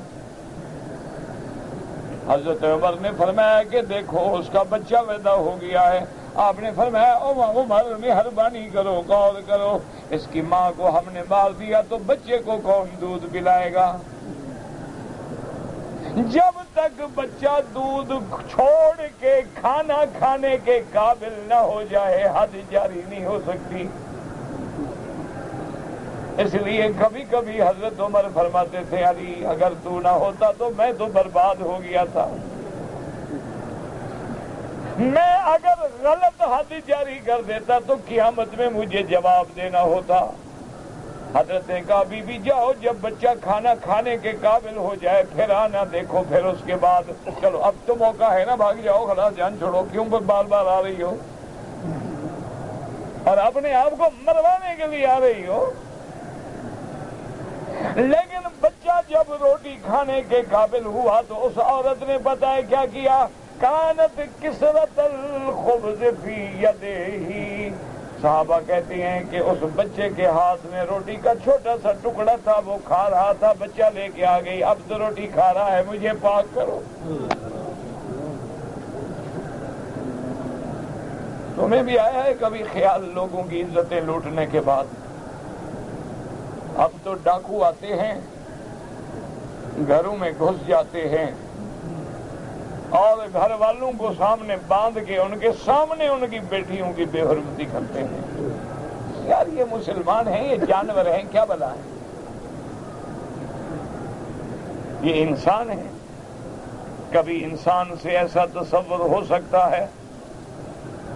Speaker 1: حضرت عمر نے فرمایا کہ دیکھو اس کا بچہ پیدا ہو گیا ہے. آپ نے فرمایا عمر مہربانی کرو, غور کرو, اس کی ماں کو ہم نے مار دیا تو بچے کو کون دودھ پلائے گا؟ جب تک بچہ دودھ چھوڑ کے کھانا کھانے کے قابل نہ ہو جائے حد جاری نہیں ہو سکتی. اس لیے کبھی کبھی حضرت عمر فرماتے تھے, علی اگر تو نہ ہوتا تو میں تو برباد ہو گیا تھا. میں اگر غلط حد جاری کر دیتا تو قیامت میں مجھے جواب دینا ہوتا. حضرت نے کہا بی بی جاؤ, جب بچہ کھانا کھانے کے قابل ہو جائے پھر آنا, دیکھو پھر اس کے بعد چلو اب تو موقع ہے نا, بھاگ جاؤ, خلاص جان چھوڑو, کیوں بار بار آ رہی ہو اور اپنے آپ کو مروانے کے لیے آ رہی ہو. لیکن بچہ جب روٹی کھانے کے قابل ہوا تو اس عورت نے پتہ ہے کیا کیا؟ کانت کسرت الخبز فی یدیہ. صحابہ کہتے ہیں کہ اس بچے کے ہاتھ میں روٹی کا چھوٹا سا ٹکڑا تھا, وہ کھا رہا تھا, بچہ لے کے آ گئی, اب تو روٹی کھا رہا ہے, مجھے پاک کرو. تمہیں بھی آیا ہے کبھی خیال لوگوں کی عزتیں لوٹنے کے بعد؟ اب تو ڈاکو آتے ہیں, گھروں میں گھس جاتے ہیں اور گھر والوں کو سامنے باندھ کے ان کے سامنے ان کی بیٹیوں کی بے حرمتی کرتے ہیں. یار یہ مسلمان ہیں, یہ جانور ہیں, کیا بلا ہے؟ یہ انسان ہے. کبھی انسان سے ایسا تصور ہو سکتا ہے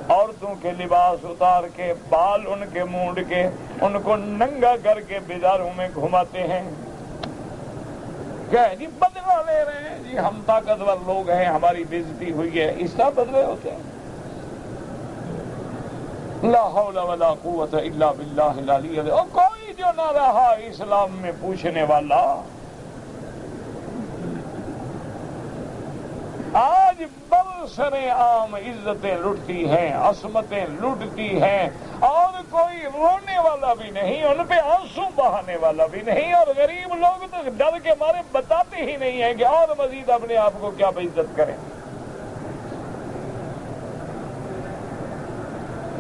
Speaker 1: عورتوں کے لباس اتار کے, بال ان کے مونڈ کے, ان کو ننگا کر کے بازاروں میں گھماتے ہیں, کیا جی بدلہ لے رہے ہیں, جی ہم طاقتور لوگ ہیں, ہماری بےعزتی ہوئی ہے, اس طرح بدلے ہوتے ہیں. لا حول ولا قوت الا باللہ العلی العظیم. اور کوئی جو نہ رہا اسلام میں پوچھنے والا. آج برسر عام عزتیں لٹتی ہیں, عصمتیں لٹتی ہیں, اور کوئی رونے والا بھی نہیں, ان پہ آنسو بہانے والا بھی نہیں, اور غریب لوگ تو ڈر کے مارے بتاتے ہی نہیں ہیں کہ اور مزید اپنے آپ کو کیا عزت کریں.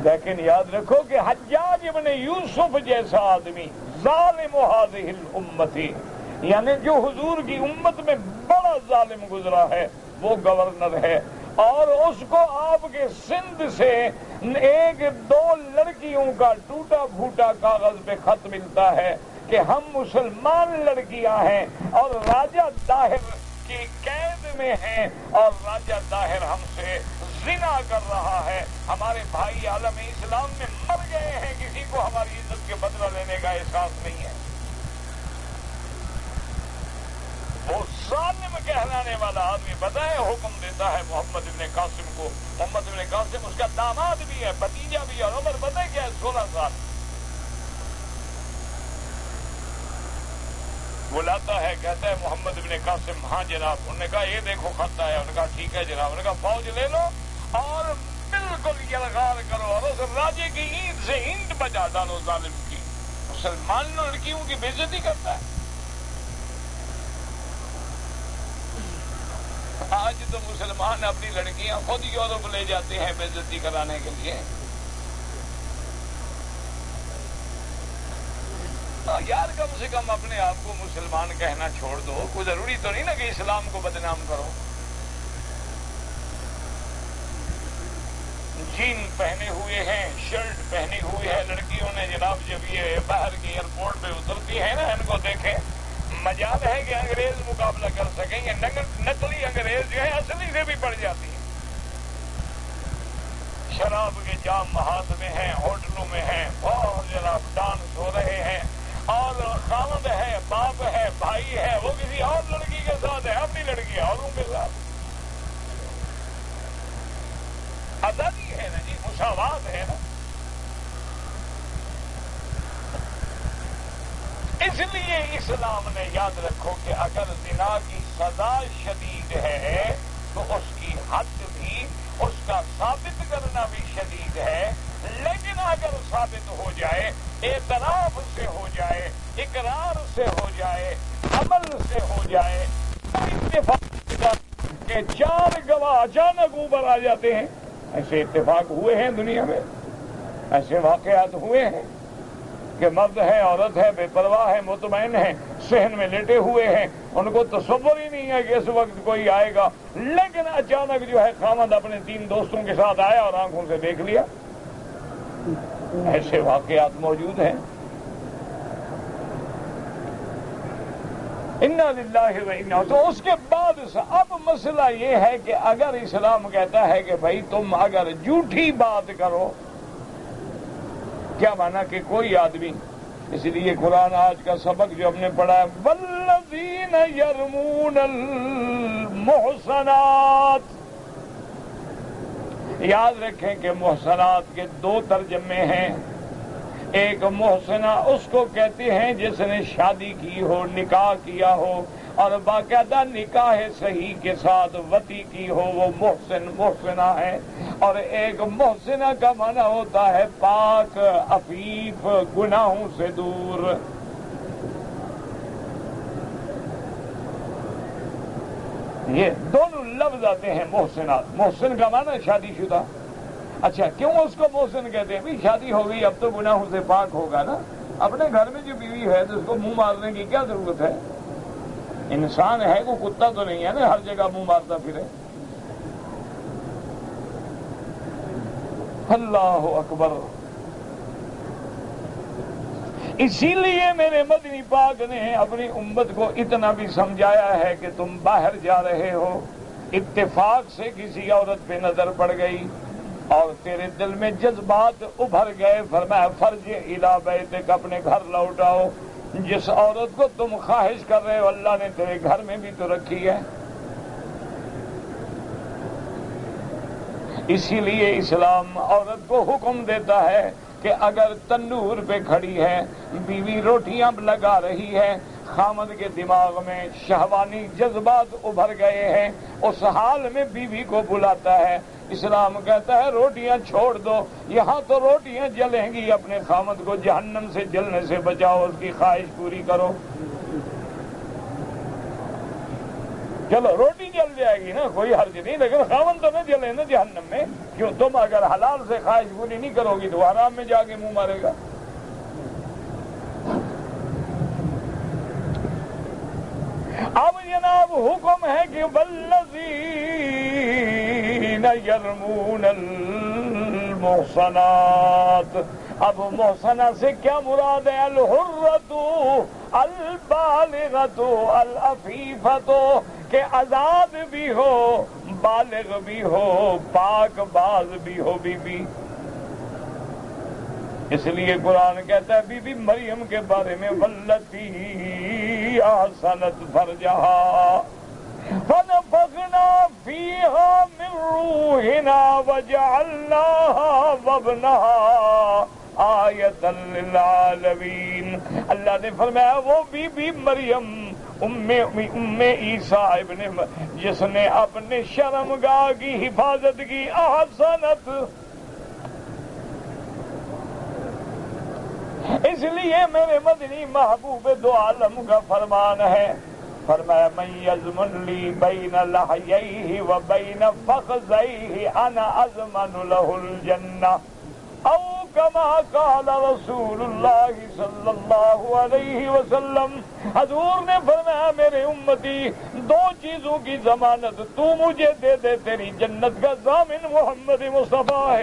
Speaker 1: لیکن یاد رکھو کہ حجاج ابن یوسف جیسا آدمی ظالم هذه الامت, یعنی جو حضور کی امت میں بڑا ظالم گزرا ہے, وہ گورنر ہے, اور اس کو آپ کے سندھ سے ایک دو لڑکیوں کا ٹوٹا پھوٹا کاغذ پہ خط ملتا ہے کہ ہم مسلمان لڑکیاں ہیں اور راجہ طاہر کی قید میں ہیں, اور راجہ طاہر ہم سے زنا کر رہا ہے, ہمارے بھائی عالم اسلام میں مر گئے ہیں, کسی کو ہماری عزت کے بدلہ لینے کا احساس نہیں ہے. وہ ظالم کہلانے والا آدمی بتائے حکم دیتا ہے محمد ابن قاسم کو. محمد ابن قاسم اس کا داماد بھی ہے, بھتیجا بھی ہے, اور عمر بتائے کیا ہے 16 سال. بلاتا ہے, کہتا ہے محمد ابن قاسم ہاں جناب. انہوں نے کہا یہ دیکھو خط آیا. انہوں نے کہا ٹھیک ہے جناب. انہوں نے کہا فوج لے لو اور بالکل یلغار کرو اور اس راجے کی اینٹ سے اینٹ بجا ڈالو ظالم کی. مسلمان لڑکیوں کی بے عزتی کرتا ہے. آج تو مسلمان اپنی لڑکیاں خود یورپ لے جاتے ہیں بے عزتی کرانے کے لیے. یار کم سے کم اپنے آپ کو مسلمان کہنا چھوڑ دو. کوئی ضروری تو نہیں نا کہ اسلام کو بدنام کرو. جین پہنے ہوئے ہیں, شرٹ پہنی ہوئی ہے لڑکیوں نے جناب. جب یہ باہر کی ایئرپورٹ پہ اترتی ہے نا, ان کو دیکھیں, مجال ہے کہ انگریز مقابلہ کر سکیں. یہ نقلی انگریز جو ہے اصلی سے بھی بڑھ جاتی ہیں. شراب کے جام ہاتھ میں ہیں, ہوٹلوں میں ہیں, اور جناب ڈانس ہو رہے ہیں. اور خاوند ہے, باپ ہے, بھائی ہے, وہ کسی اور لڑکی کے ساتھ ہے, اپنی لڑکی اوروں کے ساتھ. آزادی ہے نا جی, مساوات ہے نا. اس لیے اسلام نے یاد رکھو کہ اگر زنا کی سزا شدید ہے تو اس کی حد بھی, اس کا ثابت کرنا بھی شدید ہے. لیکن اگر ثابت ہو جائے, اعتراف سے ہو جائے, اقرار سے ہو جائے, عمل سے ہو جائے, اتفاق کے 4 گواہ اچانک اوپر آ جاتے ہیں. ایسے اتفاق ہوئے ہیں دنیا میں, ایسے واقعات ہوئے ہیں کہ مرد ہے, عورت ہے, بے پرواہ ہے, مطمئن ہے, صحن میں لیٹے ہوئے ہیں, ان کو تصور ہی نہیں ہے کہ اس وقت کوئی آئے گا. لیکن اچانک جو ہے خامد اپنے 3 دوستوں کے ساتھ آیا اور آنکھوں سے دیکھ لیا. ایسے واقعات موجود ہیں. انا للہ و انا. تو اس کے بعد اب مسئلہ یہ ہے کہ اگر اسلام کہتا ہے کہ بھائی تم اگر جھوٹی بات کرو, کیا مانا کہ کوئی آدمی, اس لیے قرآن آج کا سبق جو ہم نے پڑھا ہے, والذین یرمون المحصنات, یاد رکھیں کہ محصنات کے 2 ترجمے ہیں. ایک محسنہ اس کو کہتے ہیں جس نے شادی کی ہو, نکاح کیا ہو اور باقاعدہ نکاح صحیح کے ساتھ وطی کی ہو, وہ محسنہ ہے. اور ایک محسنہ کا معنی ہوتا ہے پاک, عفیف, گناہوں سے دور. یہ دونوں لفظ آتے ہیں محسنات. محسن کا معنی شادی شدہ. اچھا, کیوں اس کو محسن کہتے ہیں؟ بھی شادی ہو گئی, اب تو گناہوں سے پاک ہوگا نا. اپنے گھر میں جو بیوی ہے تو اس کو منہ مارنے کی کیا ضرورت ہے؟ انسان ہے, کوئی کتا تو نہیں ہے نا ہر جگہ منہ مارتا پھرے. اللہ اکبر. اسی لیے میرے مدنی پاک نے اپنی امت کو اتنا بھی سمجھایا ہے کہ تم باہر جا رہے ہو, اتفاق سے کسی عورت پہ نظر پڑ گئی اور تیرے دل میں جذبات ابھر گئے, فرمایا فرج الی بیتک, اپنے گھر لوٹ آؤ. جس عورت کو تم خواہش کر رہے ہو اللہ نے تیرے گھر میں بھی تو رکھی ہے. اسی لیے اسلام عورت کو حکم دیتا ہے کہ اگر تندور پہ کھڑی ہے, بیوی روٹیاں لگا رہی ہے, خامد کے دماغ میں شہوانی جذبات ابھر گئے ہیں, اس حال میں بیوی کو بلاتا ہے. اسلام کہتا ہے روٹیاں چھوڑ دو, یہاں تو روٹیاں جلیں گی, اپنے خامد کو جہنم سے جلنے سے بچاؤ, اس کی خواہش پوری کرو. چلو روٹی جل جائے گی نا, کوئی حرج نہیں, لیکن خامد تو نہ جلے نا جہنم میں. کیوں؟ تم اگر حلال سے خواہش پوری نہیں کرو گی تو حرام میں جا کے منہ مارے گا. اب جناب حکم ہے کہ والذین یرمون المحصنات. اب محصنہ سے کیا مراد ہے؟ الحرۃ البالغۃ العفیفۃ, کہ آزاد بھی ہو, بالغ بھی ہو, پاک باز بھی ہو بی بی. اس لیے قرآن کہتا ہے بی بی مریم کے بارے میں والتی احسنت فرجہا فنفخنا فیہا من روحنا وجعلناہا وابنہا آیۃ للعالمین. اللہ نے فرمایا وہ بی بی مریم ام عیسیٰ ابن, جس نے اپنے شرمگاہ کی حفاظت کی, احسنت اس لیے میرے مدنی محبوب دو عالم کا فرمان ہے، فرمایا من یضمن لی بین لحییہ و بین فخذیہ انا اضمن لہ الجنہ، او کما قال رسول اللہ صلی اللہ علیہ وسلم۔ حضور نے فرمایا میرے امتی دو چیزوں کی ضمانت تو مجھے دے دے، تیری جنت کا ضامن محمد مصطفیٰ ہے۔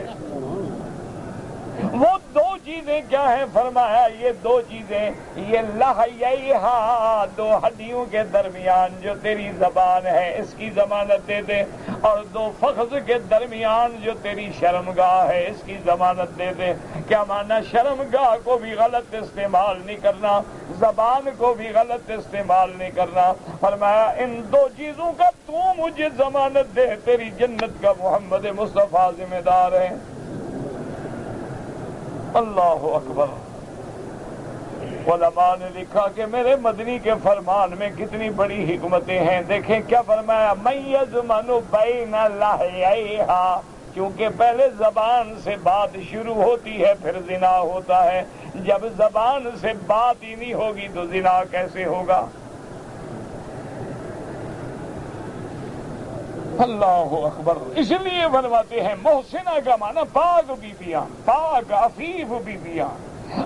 Speaker 1: وہ دو چیزیں کیا ہیں؟ فرمایا یہ دو چیزیں، یہ لحییہا دو ہڈیوں کے درمیان جو تیری زبان ہے اس کی ضمانت دے دے، اور دو فخذ کے درمیان جو تیری شرمگاہ ہے اس کی ضمانت دے دے۔ کیا معنی؟ شرمگاہ کو بھی غلط استعمال نہیں کرنا، زبان کو بھی غلط استعمال نہیں کرنا۔ فرمایا ان دو چیزوں کا تو مجھے ضمانت دے، تیری جنت کا محمد مصطفیٰ ذمہ دار ہے۔ اللہ اکبر۔ علماء نے لکھا کہ میرے مدنی کے فرمان میں کتنی بڑی حکمتیں ہیں۔ دیکھیں کیا فرمایا، من یضمن بین لحییہا، کیونکہ پہلے زبان سے بات شروع ہوتی ہے پھر زنا ہوتا ہے، جب زبان سے بات ہی نہیں ہوگی تو زنا کیسے ہوگا؟ اللہ اکبر۔ اس لیے فرماتے ہیں محسنہ کا معنی پاک بیویاں، پاک عفیف بیویاں۔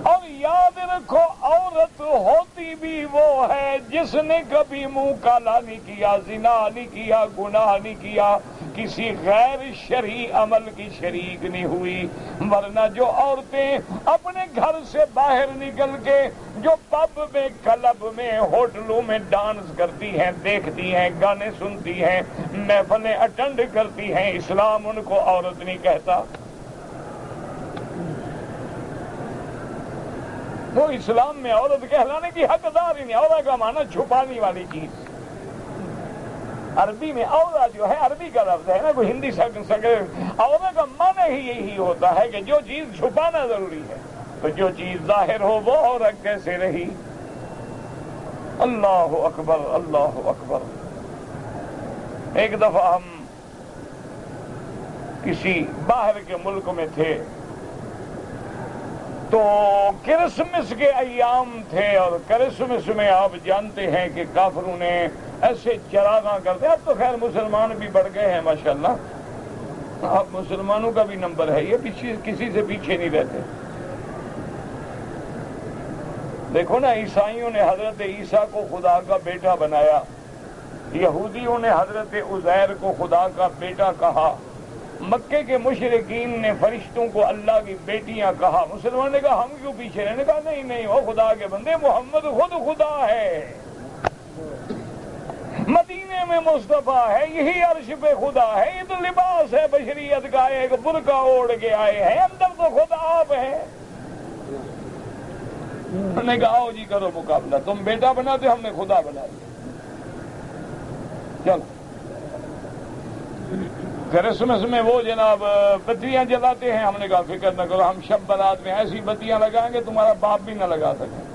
Speaker 1: اور یاد رکھو عورت ہوتی بھی وہ ہے جس نے کبھی منہ کالا نہیں کیا، زنا نہیں کیا، گناہ نہیں کیا، کسی غیر شرعی عمل کی شریک نہیں ہوئی۔ ورنہ جو عورتیں اپنے گھر سے باہر نکل کے جو پب میں، کلب میں، ہوٹلوں میں ڈانس کرتی ہیں، دیکھتی ہیں، گانے سنتی ہیں، محفلیں اٹینڈ کرتی ہیں، اسلام ان کو عورت نہیں کہتا۔ وہ اسلام میں عورت کہلانے کی حقدار ہی نہیں۔ عورت کا معنی چھپانے والی چیز۔ عربی میں عورت جو ہے عربی کا لفظ ہے نا، کوئی ہندی عورت کا معنی ہی یہی ہوتا ہے کہ جو چیز چھپانا ضروری ہے، تو جو چیز ظاہر ہو وہ عورت کیسے رہی؟ اللہ اکبر، اللہ اکبر۔ ایک دفعہ ہم کسی باہر کے ملک میں تھے تو کرسمس کے ایام تھے، اور کرسمس میں آپ جانتے ہیں کہ کافروں نے ایسے چراغاں کرتے، اب تو خیر مسلمان بھی بڑھ گئے ہیں ماشاءاللہ، اب مسلمانوں کا بھی نمبر ہے، یہ پیچھے کسی سے پیچھے نہیں رہتے۔ دیکھو نا، عیسائیوں نے حضرت عیسیٰ کو خدا کا بیٹا بنایا، یہودیوں نے حضرت عزیر کو خدا کا بیٹا کہا، مکے کے مشرکین نے فرشتوں کو اللہ کی بیٹیاں کہا، مسلمان نے کہا ہم کیوں پیچھے رہے؟ نے کہا نہیں نہیں، وہ خدا کے بندے، محمد خود خدا ہے، مدینے میں مصطفیٰ ہے، یہی عرش پہ خدا ہے، یہ تو لباس ہے بشریت کا، ایک برقع اوڑھ کے آئے ہیں، اندر تو خدا آپ ہے۔ انہوں نے کہا آؤ جی کرو مقابلہ، تم بیٹا بناتے ہم نے خدا بنا دیا، چلو۔ کرسمس میں وہ جناب بتیاں جلاتے ہیں، ہم نے کہا فکر نہ کرو، ہم شب برات میں ایسی بتیاں لگائیں گے تمہارا باپ بھی نہ لگا سکے۔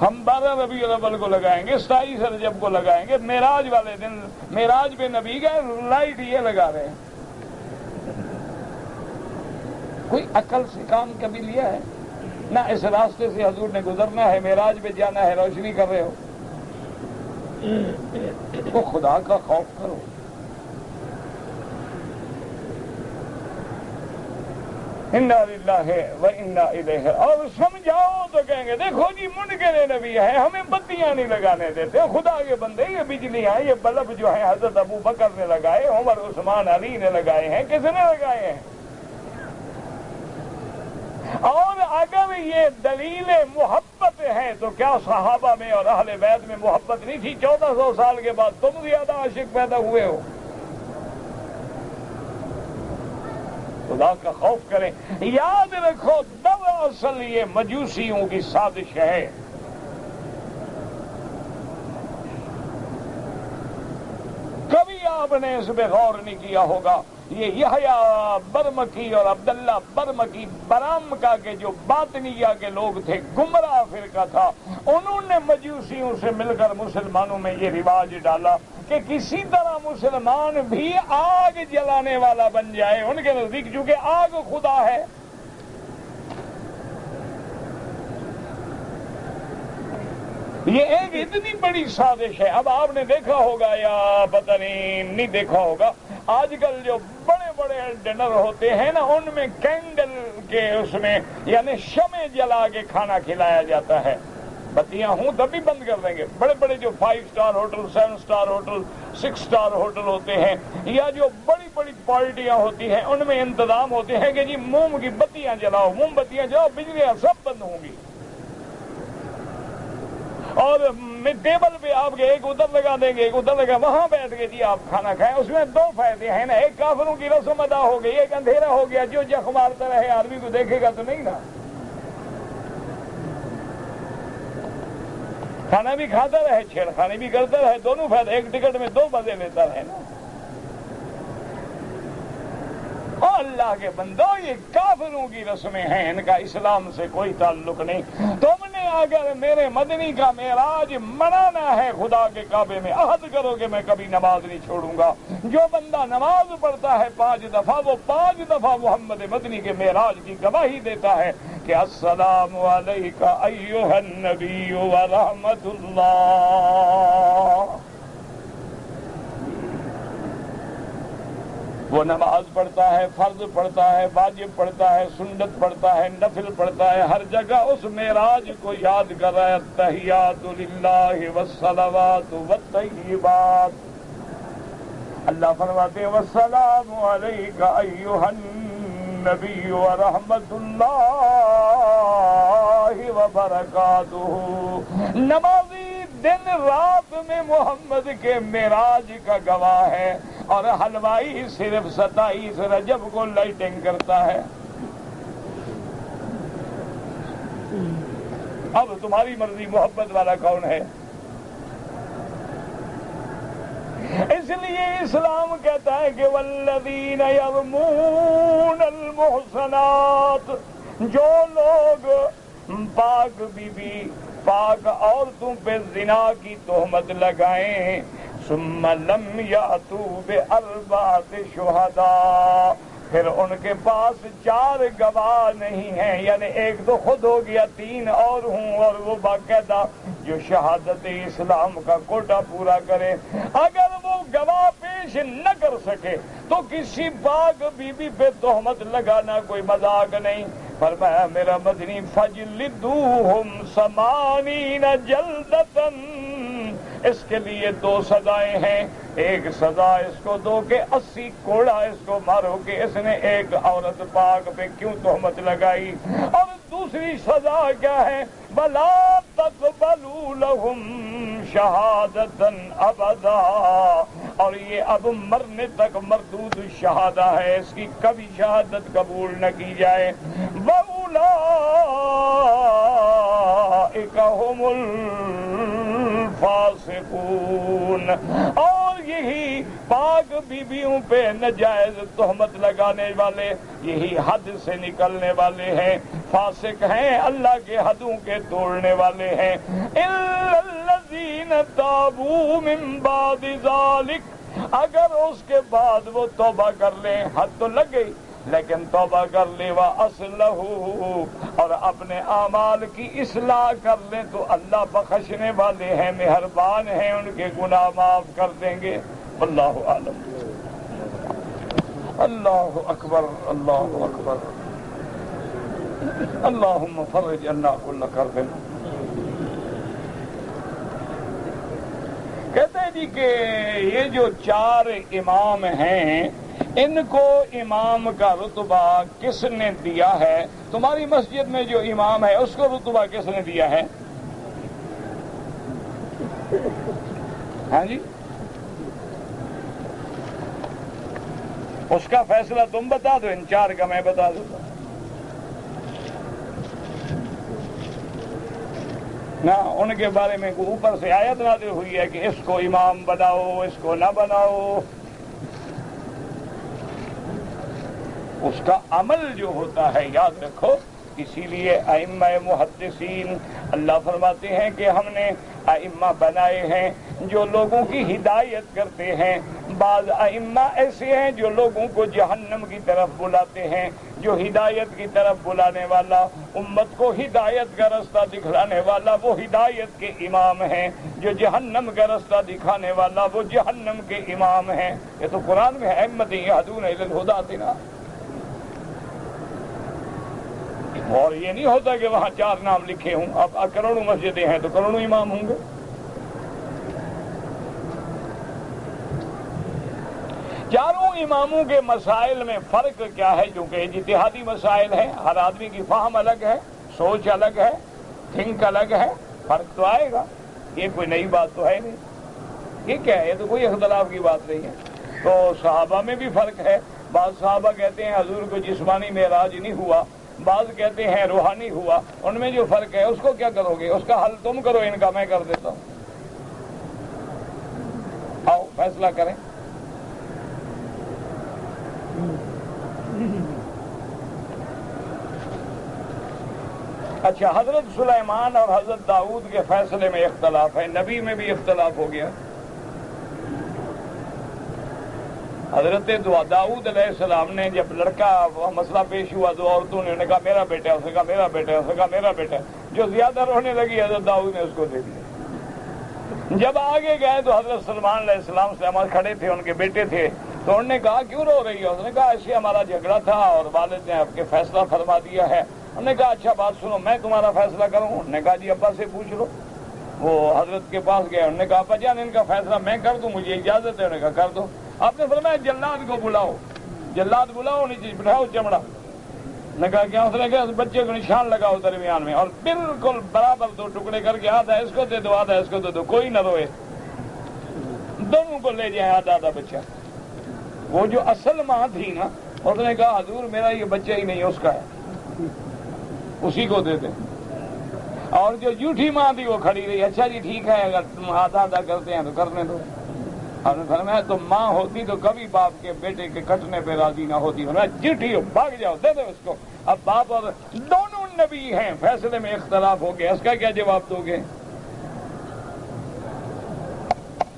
Speaker 1: ہم 12 ربیع الاول کو لگائیں گے، 27 رجب کو لگائیں گے، معراج والے دن معراج پہ نبی گئے، لائٹ یہ لگا رہے ہیں۔ کوئی عقل سے کام کبھی لیا ہے؟ نہ اس راستے سے حضور نے گزرنا ہے، معراج پہ جانا ہے، روشنی کر رہے ہو؟ تو خدا کا خوف کرو۔ انا للہ و انا الیہ، اور سمجھاؤ تو کہیں گے دیکھو جی منکر نبی ہے، ہمیں بتیاں نہیں لگانے دیتے، خدا کے بندے یہ بجلیاں، یہ بلب جو ہیں حضرت ابو بکر نے لگائے، عمر عثمان علی نے لگائے ہیں، کس نے لگائے ہیں؟ اور اگر یہ دلیل محبت ہے تو کیا صحابہ میں اور اہل بیت میں محبت نہیں تھی؟ 1400 سال کے بعد تم زیادہ عاشق پیدا ہوئے ہو۔ خدا کا خوف کریں۔ یاد رکھو دراصل یہ مجوسیوں کی سازش ہے۔ کبھی آپ نے اس پہ غور نہیں کیا ہوگا یہ یحییٰ برمکی اور عبداللہ برمکی برامکا کے جو باطنیہ کے لوگ تھے، گمراہ فرقہ تھا، انہوں نے مجوسیوں سے مل کر مسلمانوں میں یہ رواج ڈالا کہ کسی طرح مسلمان بھی آگ جلانے والا بن جائے۔ ان کے نزدیک چونکہ آگ خدا ہے، یہ ایک اتنی بڑی سازش ہے۔ اب آپ نے دیکھا ہوگا یا پتہ نہیں دیکھا ہوگا، آج کل جو بڑے بڑے ڈنر ہوتے ہیں نا، ان میں کینڈل کے اس میں یعنی شمع جلا کے کھانا کھلایا جاتا ہے۔ بتیاں ہوں تب بھی بند کر دیں گے۔ بڑے بڑے جو 5 star hotel, 7 star hotel, 6 star hotel ہوتے ہیں، یا جو بڑی بڑی پارٹیاں ہوتی ہیں، ان میں انتظام ہوتے ہیں کہ جی موم کی بتیاں جلاؤ، موم بتیاں جلاؤ، بجلیاں سب بند ہوں گی، اور ٹیبل پہ آپ کے ایک ادھر لگا دیں گے، ایک ادھر لگا، وہاں بیٹھ کے جی آپ کھانا کھائیں۔ اس میں 2 فائدے ہیں نا، ایک کافروں کی رسم ادا ہو گئی، ایک اندھیرا ہو گیا، جو جخ مارتا رہے آدمی کو دیکھے گا تو نہیں نا، کھانا بھی کھاتا رہے، چھیڑخانی بھی کرتا رہے، دونوں فائدے، ایک ٹکٹ میں 2 مزے لیتا رہے نا۔ اللہ کے بندو، یہ کافروں کی رسمیں ہیں، ان کا اسلام سے کوئی تعلق نہیں۔ تم نے اگر میرے مدنی کا معراج منانا ہے خدا کے کعبے میں، عہد کرو کہ میں کبھی نماز نہیں چھوڑوں گا۔ جو بندہ نماز پڑھتا ہے 5 دفعہ، وہ 5 دفعہ محمد مدنی کے معراج کی گواہی دیتا ہے کہ السلام علیک ایھا النبی ورحمۃ اللہ۔ وہ نماز پڑھتا ہے، فرض پڑھتا ہے، واجب پڑھتا ہے، سنت پڑھتا ہے، نفل پڑھتا ہے، ہر جگہ اس معراج کو یاد کر رہا ہے۔ التحیات للہ والصلوات والطیبات۔ اللہ فرماتے ہیں والسلام علیک ایھا النبی ورحمۃ اللہ وبرکاتہ۔ نمازی دن رات میں محمد کے معراج کا گواہ ہے، اور حلوائی صرف 27 رجب کو لائٹنگ کرتا ہے۔ اب تمہاری مرضی، محبت والا کون ہے؟ اس لیے اسلام کہتا ہے کہ والذین یرمون المحصنات، جو لوگ پاک بی بی، پاک عورتوں پہ زنا کی تہمت لگائیں، ثم لم یأتوا بأربعۃ شہداء، پھر ان کے پاس 4 گواہ نہیں ہیں، یعنی ایک تو خود ہو گیا، 3 اور ہوں، اور وہ باقاعدہ جو شہادت اسلام کا کوٹا پورا کرے۔ اگر وہ گواہ پیش نہ کر سکے تو کسی پاک بی بی پہ تہمت لگانا کوئی مذاق نہیں۔ فرمایا میرا مدنی فجلدوہم 80 جلدۃ، اس کے لیے 2 سزائیں ہیں۔ ایک سزا اس کو دو کہ 80 کوڑا اس کو مارو کہ اس نے ایک عورت پاک پہ کیوں تہمت لگائی، اور دوسری سزا کیا ہے؟ وَلَا تَقْبَلُوا لَهُمْ شَهَادَةً أَبَدًا، اور یہ اب مرنے تک مردود شہادہ ہے، اس کی کبھی شہادت قبول نہ کی جائے۔ وَأُولَٰئِكَ هُمُ الفاسقون، اور یہی پاک بیویوں پہ نجائز تہمت لگانے والے، یہی حد سے نکلنے والے ہیں، فاسق ہیں، اللہ کے حدوں کے توڑنے والے ہیں۔ إِلَّا الَّذِينَ تَابُوا مِن بَعْدِ ذَلِكَ، اگر اس کے بعد وہ توبہ کر لیں، حد تو لگ گئی لیکن توبہ کر لیں، وَأَصْلَحُوا، اور اپنے اعمال کی اصلاح کر لیں، تو اللہ بخشنے والے ہیں، مہربان ہیں، ان کے گناہ معاف کر دیں گے۔ واللہ اعلم۔ اللہ اکبر، اللہ اکبر۔ اللہم فرج عنا کل کرب۔ کہتے ہیں جی کہ یہ جو 4 امام ہیں، ان کو امام کا رتبہ کس نے دیا ہے؟ تمہاری مسجد میں جو امام ہے اس کو رتبہ کس نے دیا ہے؟ ہاں جی، اس کا فیصلہ تم بتا دو، ان 4 کا میں بتا دوں نا۔ ان کے بارے میں اوپر سے آیت نازل ہوئی ہے کہ اس کو امام بناؤ، اس کو نہ بناؤ۔ اس کا عمل جو ہوتا ہے یاد رکھو. اسی لیے ائمہ محدثین اللہ فرماتے ہیں کہ ہم نے ائمہ بنائے ہیں جو لوگوں کی ہدایت کرتے ہیں. بعض ائمہ ایسے ہیں جو لوگوں کو جہنم کی طرف بلاتے ہیں. جو ہدایت کی طرف بلانے والا، امت کو ہدایت کا رستہ دکھلانے والا، وہ ہدایت کے امام ہیں. جو جہنم کا رستہ دکھانے والا، وہ جہنم کے امام ہیں. یہ تو قرآن میں ہے، ائمۃ یہدون الی الہدی نا. اور یہ نہیں ہوتا کہ وہاں 4 نام لکھے ہوں. اب کروڑوں مسجدیں ہیں تو کروڑوں امام ہوں گے. چاروں اماموں کے مسائل میں فرق کیا ہے؟ چونکہ اجتہادی مسائل ہیں، ہر آدمی کی فہم الگ ہے، سوچ الگ ہے، تھنک الگ ہے، فرق تو آئے گا. یہ کوئی نئی بات تو ہے نہیں. یہ کیا ہے؟ یہ تو کوئی اختلاف کی بات نہیں ہے. تو صحابہ میں بھی فرق ہے. بعض صحابہ کہتے ہیں حضور کو جسمانی معراج نہیں ہوا، بعض کہتے ہیں روحانی ہوا. ان میں جو فرق ہے اس کو کیا کرو گے؟ اس کا حل تم کرو، ان کا میں کر دیتا ہوں. آؤ فیصلہ کریں. اچھا، حضرت سلیمان اور حضرت داؤد کے فیصلے میں اختلاف ہے. نبی میں بھی اختلاف ہو گیا. حضرت داؤد علیہ السلام نے جب لڑکا مسئلہ پیش ہوا تو عورتوں نے کہا میرا بیٹا ہے، اس نے کہا میرا بیٹا ہے، اس نے کہا میرا بیٹا ہے. جو زیادہ رونے لگی حضرت داؤد نے اس کو دے دیا. جب آگے گئے تو حضرت سلیمان علیہ السلام سے ہمارے کھڑے تھے، ان کے بیٹے تھے. تو انہوں نے کہا کیوں رو رہی ہے؟ اس نے کہا ایسے ہمارا جھگڑا تھا اور والد نے آپ کے فیصلہ فرما دیا ہے. انہوں نے کہا اچھا بات سنو، میں تمہارا فیصلہ کروں؟ انہوں نے کہا جی ابا سے پوچھ لو. وہ حضرت کے پاس گئے. انہوں نے کہا ابا جان ان کا فیصلہ میں کر دوں، مجھے اجازت ہے؟ انہوں نے کہا کر دو. آپ نے فرمایا جلاد کو بلاؤ. جلاد بلاؤ، نیچے بٹھاؤ چمڑا. نے کہا کیا؟ اس نے کہا بچے کو نشان لگاؤ درمیان میں اور بالکل برابر 2 ٹکڑے کر کے آدھا اس کو دے دو، آدھا اس کو دے دو، کوئی نہ روئے. دونوں کو لے جائیں آدھا آدھا بچہ. وہ جو اصل ماں تھی نا، اس نے کہا حضور میرا یہ بچہ ہی نہیں، اس کا ہے، اسی کو دے دیں. اور جو جھوٹی ماں تھی وہ کھڑی رہی. اچھا جی ٹھیک ہے، اگر تم آدھا آدھا کرتے ہیں تو کرنے دو. اور فرمایا تم ماں ہوتی تو کبھی باپ کے بیٹے کے کٹنے پہ راضی نہ ہوتی. فرمایا جھوٹی ہو، بھاگ جاؤ، دے دو اس کو. اب باپ اور دونوں نبی ہیں، فیصلے میں اختلاف ہو گیا، اس کا کیا جواب دو گے؟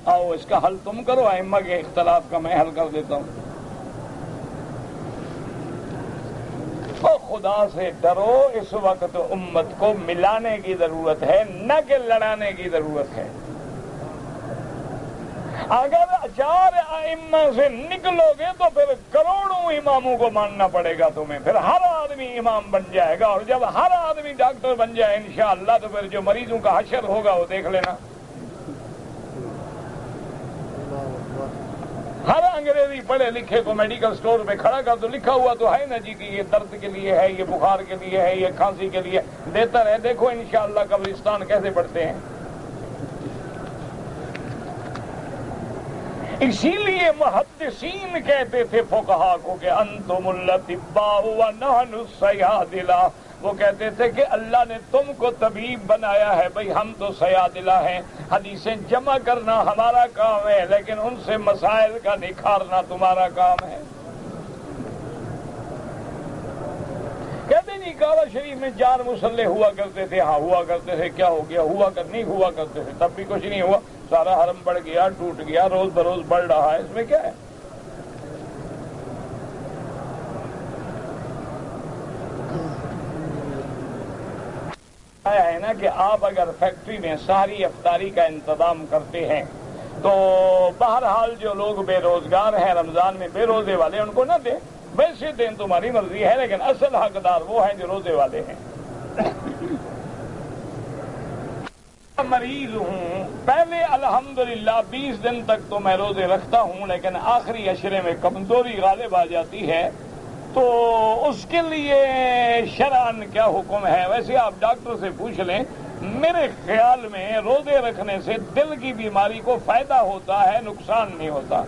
Speaker 1: آؤ اس کا حل تم کرو، ائمہ کے اختلاف کا میں حل کر دیتا ہوں. تو خدا سے ڈرو. اس وقت امت کو ملانے کی ضرورت ہے، نہ کہ لڑانے کی ضرورت ہے. اگر 4 ائمہ سے نکلو گے تو پھر کروڑوں اماموں کو ماننا پڑے گا تمہیں. پھر ہر آدمی امام بن جائے گا، اور جب ہر آدمی ڈاکٹر بن جائے انشاءاللہ تو پھر جو مریضوں کا حشر ہوگا وہ دیکھ لینا. ہر انگریزی پڑھے لکھے کو میڈیکل سٹور پہ کھڑا کر تو لکھا ہوا تو ہے نا جی کہ یہ درد کے لیے ہے، یہ بخار کے لیے ہے، یہ کھانسی کے لیے. دیتا رہے، دیکھو انشاءاللہ قبرستان کیسے بڑھتے ہیں. اسی لیے محدثین کہتے تھے فقہا کو کہ انتم الاطباء ونحن الصیادلہ. وہ کہتے تھے کہ اللہ نے تم کو طبیب بنایا ہے، بھئی ہم تو سیادلہ ہیں. حدیثیں جمع کرنا ہمارا کام ہے، لیکن ان سے مسائل کا نکھارنا تمہارا کام ہے. کہتے نہیں کعبہ شریف میں 4 مصلے ہوا کرتے تھے. ہاں ہوا کرتے تھے. کیا ہو گیا؟ ہوا کر نہیں ہوا کرتے تھے تب بھی کچھ نہیں ہوا. سارا حرم بڑھ گیا، ٹوٹ گیا، روز بروز بڑھ رہا ہے، اس میں کیا ہے؟ ہے نا کہ آپ اگر فیکٹری میں ساری افطاری کا انتظام کرتے ہیں تو بہرحال جو لوگ بے روزگار ہیں رمضان میں بے روزے والے ان کو نہ دیں. ویسے دیں تمہاری مرضی ہے، لیکن اصل حقدار وہ ہیں جو روزے والے ہیں. مریض ہوں، پہلے الحمدللہ 20 دن تک تو میں روزے رکھتا ہوں، لیکن آخری عشرے میں کمزوری غالب آ جاتی ہے، تو اس کے لیے شرعاً کیا حکم ہے؟ ویسے آپ ڈاکٹر سے پوچھ لیں. میرے خیال میں روزے رکھنے سے دل کی بیماری کو فائدہ ہوتا ہے، نقصان نہیں ہوتا.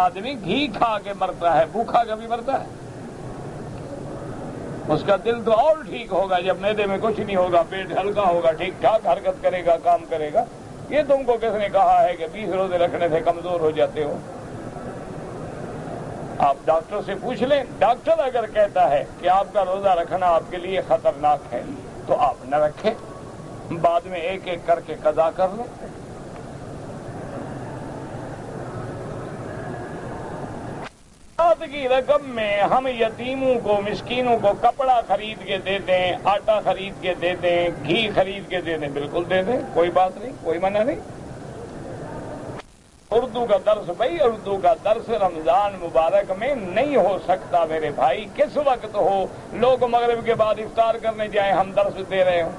Speaker 1: آدمی گھی کھا کے مرتا ہے، بھوکھا کبھی مرتا ہے؟ اس کا دل تو اور ٹھیک ہوگا جب معدے میں کچھ نہیں ہوگا، پیٹ ہلکا ہوگا، ٹھیک ٹھاک حرکت کرے گا، کام کرے گا. یہ تم کو کس نے کہا ہے کہ 20 روزے رکھنے سے کمزور ہو جاتے ہو؟ آپ ڈاکٹر سے پوچھ لیں، ڈاکٹر اگر کہتا ہے کہ آپ کا روزہ رکھنا آپ کے لیے خطرناک ہے تو آپ نہ رکھیں، بعد میں ایک ایک کر کے قضا کر لیں۔ کی رقم میں ہم یتیموں کو، مسکینوں کو کپڑا خرید کے دے دیں، آٹا خرید کے دے دیں، گھی خرید کے دے دیں، بالکل دے دیں، کوئی بات نہیں، کوئی منع نہیں۔ اردو کا درس، بھائی اردو کا درس رمضان مبارک میں نہیں ہو سکتا میرے بھائی، کس وقت ہو؟ لوگ مغرب کے بعد افطار کرنے جائیں، ہم درس دے رہے ہوں،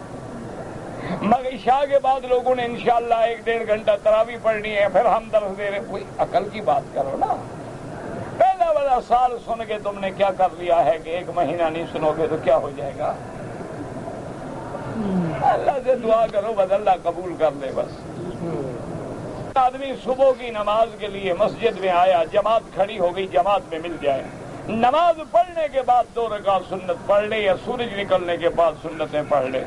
Speaker 1: مگر عشاء کے بعد لوگوں نے انشاءاللہ 1-1.5 گھنٹہ تراویح پڑھنی ہے، پھر ہم درس دے رہے ہیں۔ کوئی عقل کی بات کرو نا، پہلا والا سال سن کے تم نے کیا کر لیا ہے کہ 1 مہینہ نہیں سنو گے تو کیا ہو جائے گا؟ اللہ سے دعا کرو بس اللہ قبول کر لے۔ بس آدمی صبح کی نماز کے لیے مسجد میں آیا، جماعت کھڑی ہو گئی، جماعت میں مل جائے، نماز پڑھنے کے بعد 2 رکعت سنت پڑھ لے یا سورج نکلنے کے بعد سنتیں پڑھ لے۔